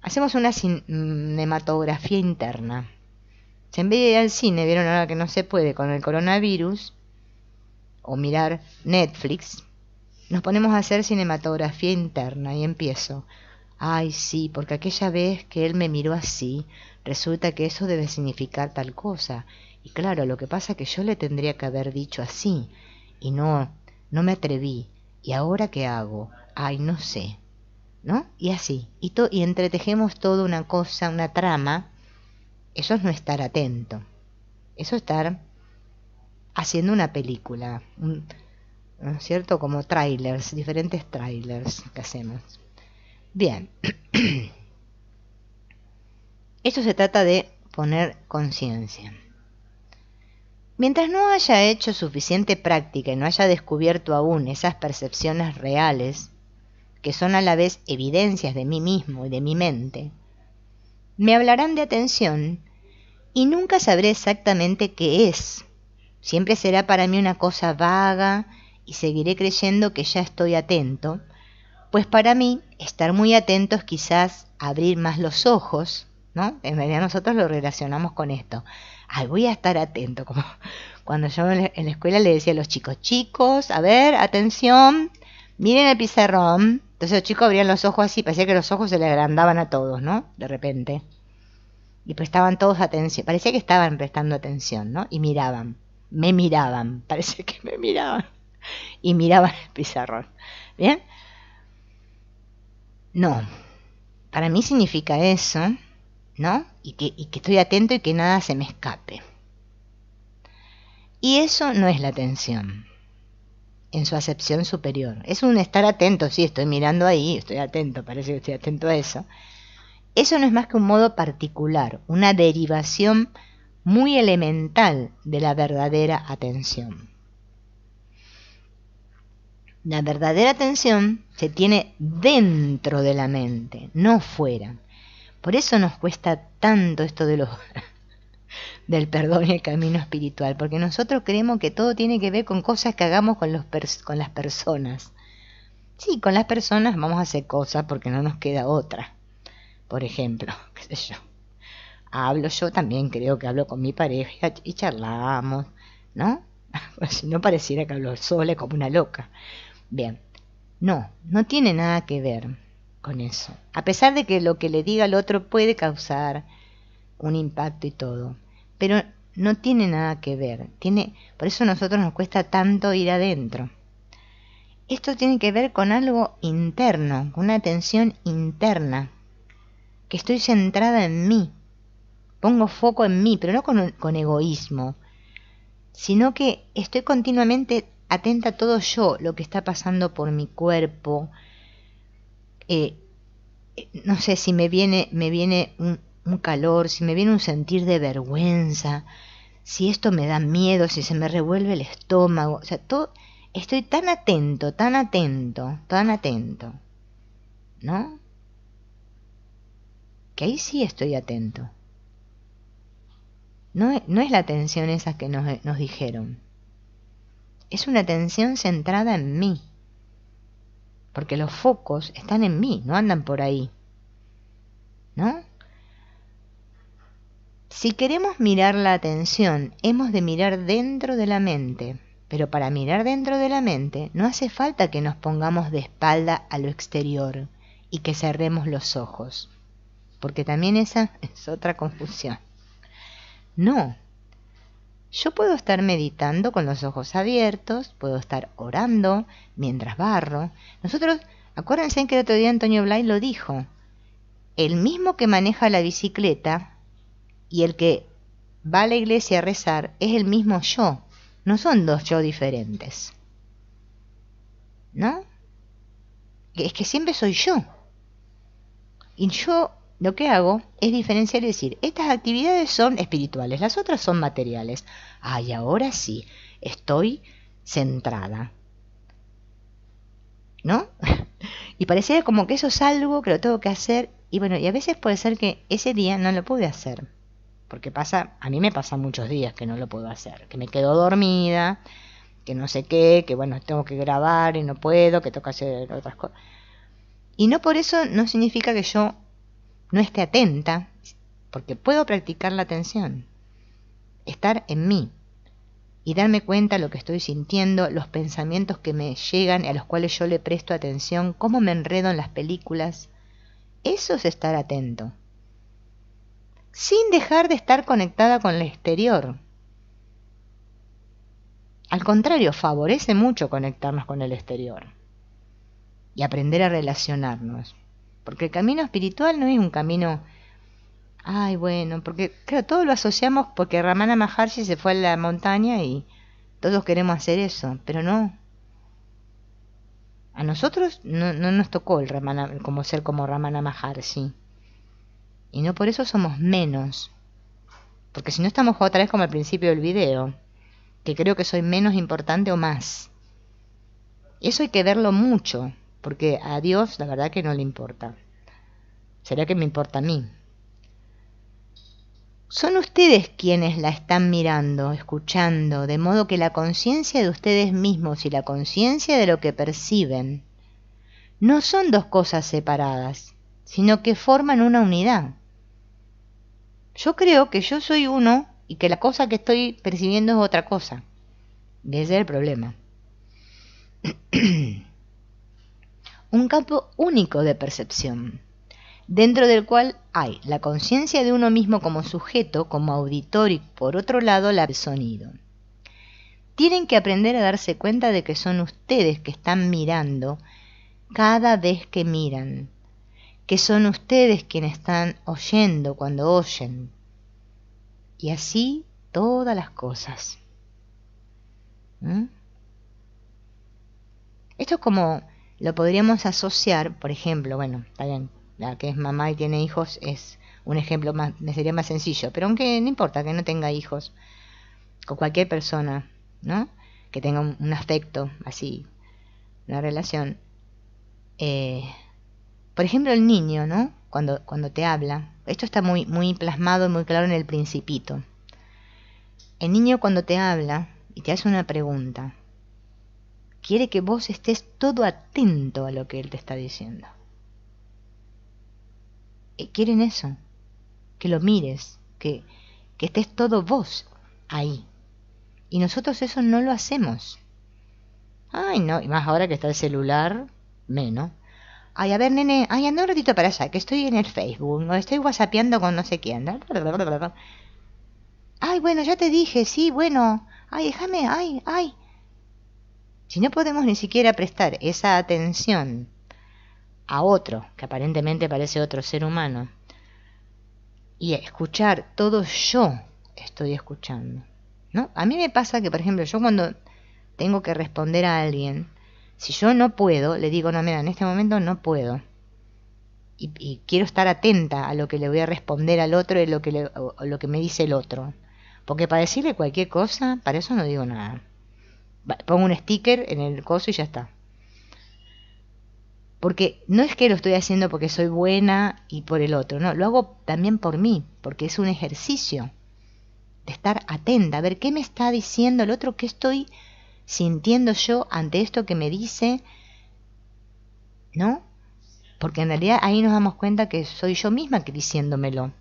Hacemos una cinematografía interna. Si en vez de ir al cine, vieron ahora que no se puede con el coronavirus, o mirar Netflix, nos ponemos a hacer cinematografía interna y empiezo. Ay, sí, porque aquella vez que él me miró así, resulta que eso debe significar tal cosa. Y claro, lo que pasa es que yo le tendría que haber dicho así, y no me atreví. ¿Y ahora qué hago? Ay, no sé. ¿No? Y así. Y entretejemos toda una cosa, una trama. Eso es no estar atento. Eso es estar haciendo una película. ¿No es cierto? Como trailers, diferentes trailers que hacemos. Bien. Esto se trata de poner conciencia. Mientras no haya hecho suficiente práctica y no haya descubierto aún esas percepciones reales, que son a la vez evidencias de mí mismo y de mi mente, me hablarán de atención y nunca sabré exactamente qué es. Siempre será para mí una cosa vaga y seguiré creyendo que ya estoy atento, pues para mí estar muy atento es quizás abrir más los ojos, ¿no? En realidad nosotros lo relacionamos con esto. Ay, voy a estar atento, como cuando yo en la escuela le decía a los chicos, chicos, a ver, atención, miren el pizarrón. Entonces los chicos abrían los ojos así, parecía que los ojos se les agrandaban a todos, ¿no? De repente. Y prestaban todos atención, parecía que estaban prestando atención, ¿no? Y miraban, me miraban, parece que me miraban. Y miraban el pizarrón. ¿Bien? No, para mí significa eso, ¿no? Y que estoy atento y que nada se me escape. Y eso no es la atención, en su acepción superior. Es un estar atento, sí, estoy mirando ahí, estoy atento, parece que estoy atento a eso. Eso no es más que un modo particular, una derivación muy elemental de la verdadera atención. La verdadera atención se tiene dentro de la mente, no fuera. Por eso nos cuesta tanto esto del perdón y el camino espiritual, porque nosotros creemos que todo tiene que ver con cosas que hagamos con las personas. Sí, con las personas vamos a hacer cosas porque no nos queda otra. Por ejemplo, qué sé yo, yo también creo que hablo con mi pareja y charlamos, ¿no? Si no pareciera que hablo sola como una loca. Bien, no tiene nada que ver con eso. A pesar de que lo que le diga al otro puede causar un impacto y todo, pero no tiene nada que ver. Por eso a nosotros nos cuesta tanto ir adentro. Esto tiene que ver con algo interno, con una atención interna, que estoy centrada en mí, pongo foco en mí, pero no con egoísmo, sino que estoy continuamente atenta a todo yo, lo que está pasando por mi cuerpo. No sé si me viene un calor, si me viene un sentir de vergüenza, si esto me da miedo, si se me revuelve el estómago, o sea, todo, estoy tan atento, ¿no? Que ahí sí estoy atento. No es la atención esa que nos dijeron. Es una atención centrada en mí. Porque los focos están en mí, no andan por ahí. ¿No? Si queremos mirar la atención, hemos de mirar dentro de la mente. Pero para mirar dentro de la mente, no hace falta que nos pongamos de espalda a lo exterior y que cerremos los ojos. Porque también esa es otra confusión. No. Yo puedo estar meditando con los ojos abiertos, puedo estar orando mientras barro. Nosotros, acuérdense que el otro día Antonio Blay lo dijo, el mismo que maneja la bicicleta y el que va a la iglesia a rezar es el mismo yo, no son dos yo diferentes. ¿No? Es que siempre soy yo. Y yo lo que hago es diferenciar y decir, estas actividades son espirituales, las otras son materiales. Ay, ahora sí, estoy centrada, ¿no? Y pareciera como que eso es algo que lo tengo que hacer, y bueno, y a veces puede ser que ese día no lo pude hacer, porque a mí me pasa muchos días que no lo puedo hacer, que me quedo dormida, que no sé qué, que bueno, tengo que grabar y no puedo, que tengo que hacer otras cosas. Y no por eso no significa que yo no esté atenta, porque puedo practicar la atención, estar en mí y darme cuenta de lo que estoy sintiendo, los pensamientos que me llegan y a los cuales yo le presto atención, cómo me enredo en las películas. Eso es estar atento, sin dejar de estar conectada con el exterior. Al contrario, favorece mucho conectarnos con el exterior y aprender a relacionarnos. Porque el camino espiritual no es un camino, ay, bueno, porque claro, todo lo asociamos porque Ramana Maharshi se fue a la montaña y todos queremos hacer eso, pero no. A nosotros no nos tocó el Ramana, como ser como Ramana Maharshi. Y no por eso somos menos. Porque si no estamos otra vez como al principio del video, que creo que soy menos importante o más. Eso hay que verlo mucho, porque a Dios la verdad que no le importa. ¿Será que me importa a mí? Son ustedes quienes la están mirando, escuchando, de modo que la conciencia de ustedes mismos y la conciencia de lo que perciben no son dos cosas separadas, sino que forman una unidad. Yo creo que yo soy uno y que la cosa que estoy percibiendo es otra cosa. Y ese es el problema. Un campo único de percepción, dentro del cual hay la conciencia de uno mismo como sujeto, como auditor y por otro lado el sonido. Tienen que aprender a darse cuenta de que son ustedes que están mirando cada vez que miran, que son ustedes quienes están oyendo cuando oyen, y así todas las cosas. Esto es como lo podríamos asociar, por ejemplo, bueno, está bien, la que es mamá y tiene hijos es un ejemplo más, me sería más sencillo, pero aunque no importa que no tenga hijos, con cualquier persona, ¿no? Que tenga un afecto así, una relación. Por ejemplo, el niño, ¿no? Cuando te habla, esto está muy plasmado y muy claro en El Principito. El niño cuando te habla y te hace una pregunta, quiere que vos estés todo atento a lo que él te está diciendo. Quieren eso, que lo mires, que estés todo vos ahí. Y nosotros eso no lo hacemos. Ay, no, y más ahora que está el celular, menos. Ay, a ver, nene, ay, anda un ratito para allá, que estoy en el Facebook, o estoy whatsappeando con no sé quién. Ay, bueno, ya te dije, sí, bueno. Ay, déjame, ay. Si no podemos ni siquiera prestar esa atención a otro, que aparentemente parece otro ser humano, y escuchar todo yo estoy escuchando, ¿no? A mí me pasa que, por ejemplo, yo cuando tengo que responder a alguien, si yo no puedo, le digo, no, mira, en este momento no puedo. Y quiero estar atenta a lo que le voy a responder al otro y lo que me dice el otro. Porque para decirle cualquier cosa, para eso no digo nada. Pongo un sticker en el coso y ya está. Porque no es que lo estoy haciendo porque soy buena y por el otro, no, lo hago también por mí, porque es un ejercicio de estar atenta, a ver qué me está diciendo el otro, qué estoy sintiendo yo ante esto que me dice, ¿no? Porque en realidad ahí nos damos cuenta que soy yo misma que diciéndomelo.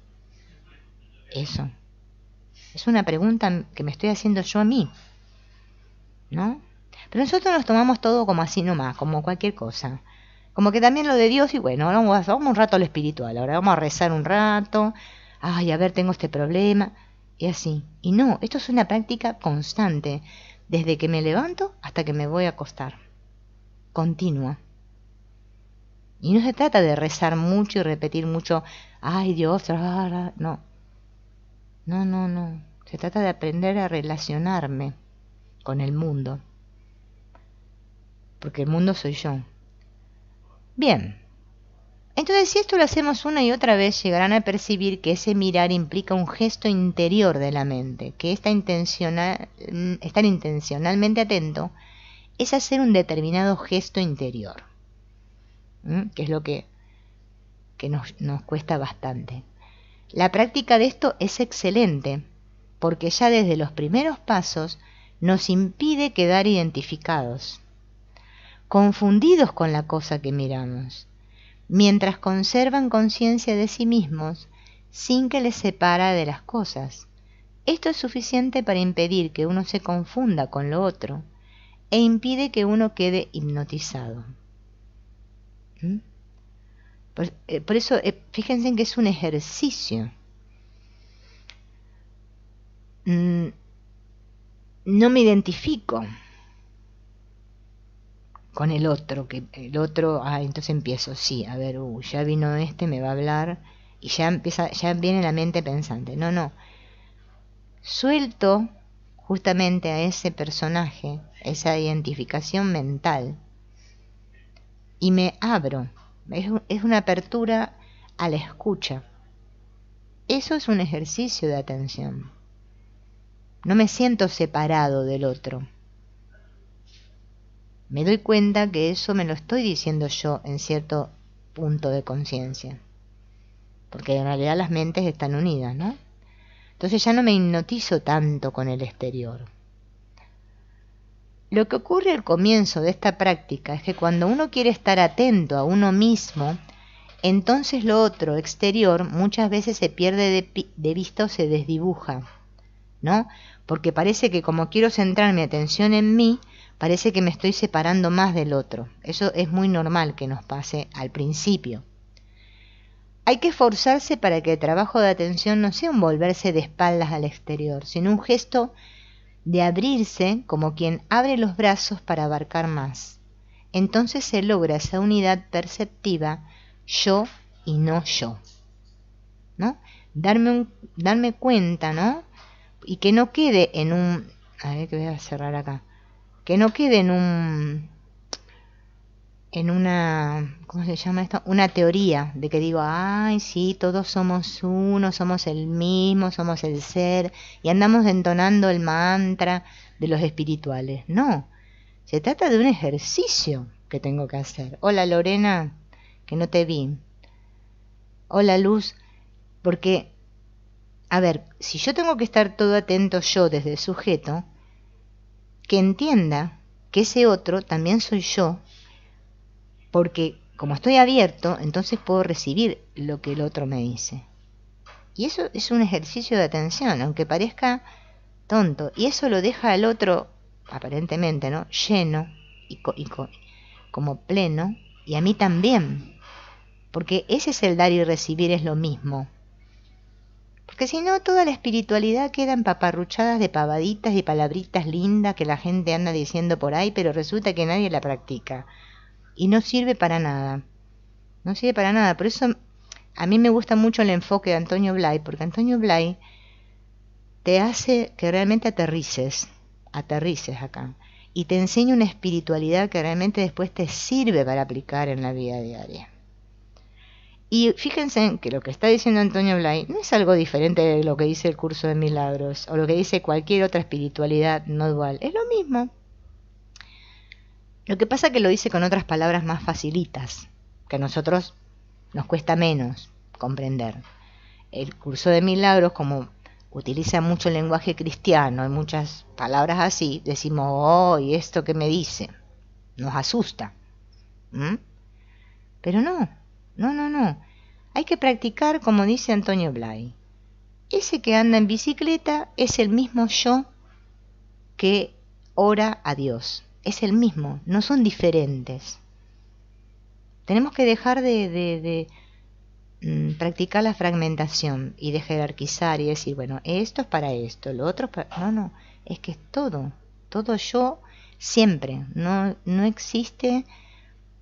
Eso. Es una pregunta que me estoy haciendo yo a mí, ¿no? Pero nosotros nos tomamos todo como así nomás, como cualquier cosa. Como que también lo de Dios, y bueno, ahora vamos un rato a lo espiritual, ahora vamos a rezar un rato, ay, a ver, tengo este problema, y así. Y no, esto es una práctica constante, desde que me levanto hasta que me voy a acostar. Continua. Y no se trata de rezar mucho y repetir mucho, ay Dios, no. No. Se trata de aprender a relacionarme con el mundo. Porque el mundo soy yo. Bien. Entonces, si esto lo hacemos una y otra vez, llegarán a percibir que ese mirar implica un gesto interior de la mente, que estar intencionalmente atento es hacer un determinado gesto interior, que es lo que nos cuesta bastante. La práctica de esto es excelente, porque ya desde los primeros pasos nos impide quedar identificados, confundidos con la cosa que miramos, mientras conservan conciencia de sí mismos sin que les separa de las cosas. Esto es suficiente para impedir que uno se confunda con lo otro e impide que uno quede hipnotizado. Por eso, fíjense en que es un ejercicio. No me identifico con el otro, entonces empiezo, sí, a ver, ya vino me va a hablar, y ya viene la mente pensante. No, suelto justamente a ese personaje, esa identificación mental, y me abro. Es una apertura a la escucha. Eso es un ejercicio de atención. No me siento separado del otro. Me doy cuenta que eso me lo estoy diciendo yo en cierto punto de conciencia, porque en realidad las mentes están unidas, ¿no? Entonces ya no me hipnotizo tanto con el exterior. Lo que ocurre al comienzo de esta práctica es que cuando uno quiere estar atento a uno mismo, entonces lo otro, exterior, muchas veces se pierde de vista o se desdibuja, ¿no? Porque parece que como quiero centrar mi atención en mí, parece que me estoy separando más del otro. Eso es muy normal que nos pase al principio. Hay que esforzarse para que el trabajo de atención no sea un volverse de espaldas al exterior, sino un gesto de abrirse como quien abre los brazos para abarcar más. Entonces se logra esa unidad perceptiva, yo y no yo, ¿no? Darme cuenta, ¿no? Y que no quede en un... A ver, que voy a cerrar acá. Que no quede en una, ¿cómo se llama esto? Una teoría de que digo, ay, sí, todos somos uno, somos el mismo, somos el ser, y andamos entonando el mantra de los espirituales. No, se trata de un ejercicio que tengo que hacer. Hola Lorena, que no te vi. Hola Luz, porque, a ver, si yo tengo que estar todo atento yo desde el sujeto, que entienda que ese otro también soy yo, porque como estoy abierto, entonces puedo recibir lo que el otro me dice. Y eso es un ejercicio de atención, aunque parezca tonto, y eso lo deja al otro, aparentemente, ¿no?, lleno y como pleno, y a mí también, porque ese es el dar y recibir, es lo mismo. Porque si no, toda la espiritualidad queda empaparruchadas de pavaditas y palabritas lindas que la gente anda diciendo por ahí, pero resulta que nadie la practica. Y no sirve para nada. No sirve para nada. Por eso a mí me gusta mucho el enfoque de Antonio Blay, porque Antonio Blay te hace que realmente aterrices acá. Y te enseña una espiritualidad que realmente después te sirve para aplicar en la vida diaria. Y fíjense que lo que está diciendo Antonio Blay no es algo diferente de lo que dice el curso de milagros o lo que dice cualquier otra espiritualidad no dual. Es lo mismo. Lo que pasa es que lo dice con otras palabras más facilitas, que a nosotros nos cuesta menos comprender. El curso de milagros, como utiliza mucho el lenguaje cristiano y muchas palabras así, decimos, oh, ¿y esto qué me dice? Nos asusta. Pero no. Hay que practicar como dice Antonio Blay. Ese que anda en bicicleta es el mismo yo que ora a Dios. Es el mismo, no son diferentes. Tenemos que dejar de practicar la fragmentación y de jerarquizar y decir, bueno, esto es para esto, lo otro es para... No, es que es todo yo siempre. No existe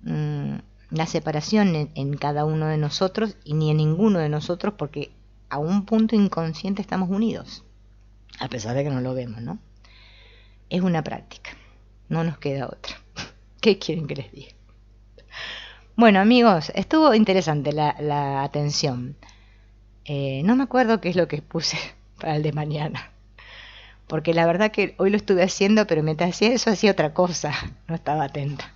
la separación en cada uno de nosotros y ni en ninguno de nosotros, porque a un punto inconsciente estamos unidos, a pesar de que no lo vemos, ¿no? Es una práctica, no nos queda otra. ¿Qué quieren que les diga? Bueno, amigos, estuvo interesante la atención. No me acuerdo qué es lo que puse para el de mañana. Porque la verdad que hoy lo estuve haciendo, pero mientras hacía eso hacía otra cosa. No estaba atenta.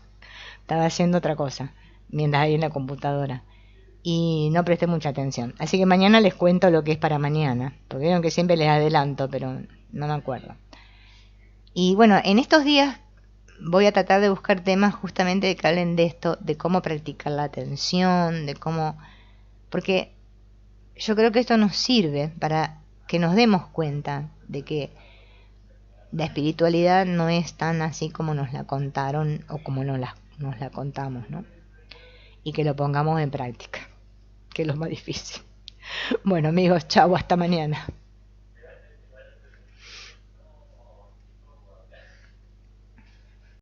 Estaba haciendo otra cosa. Mientras ahí en la computadora. Y no presté mucha atención. Así que mañana les cuento lo que es para mañana. Porque vieron que siempre les adelanto, pero no me acuerdo. Y bueno, en estos días voy a tratar de buscar temas justamente que hablen de esto, de cómo practicar la atención, de cómo... Porque yo creo que esto nos sirve para que nos demos cuenta de que la espiritualidad no es tan así como nos la contaron o como nos la contamos, ¿no? Y que lo pongamos en práctica, que es lo más difícil. Bueno amigos, chau, hasta mañana.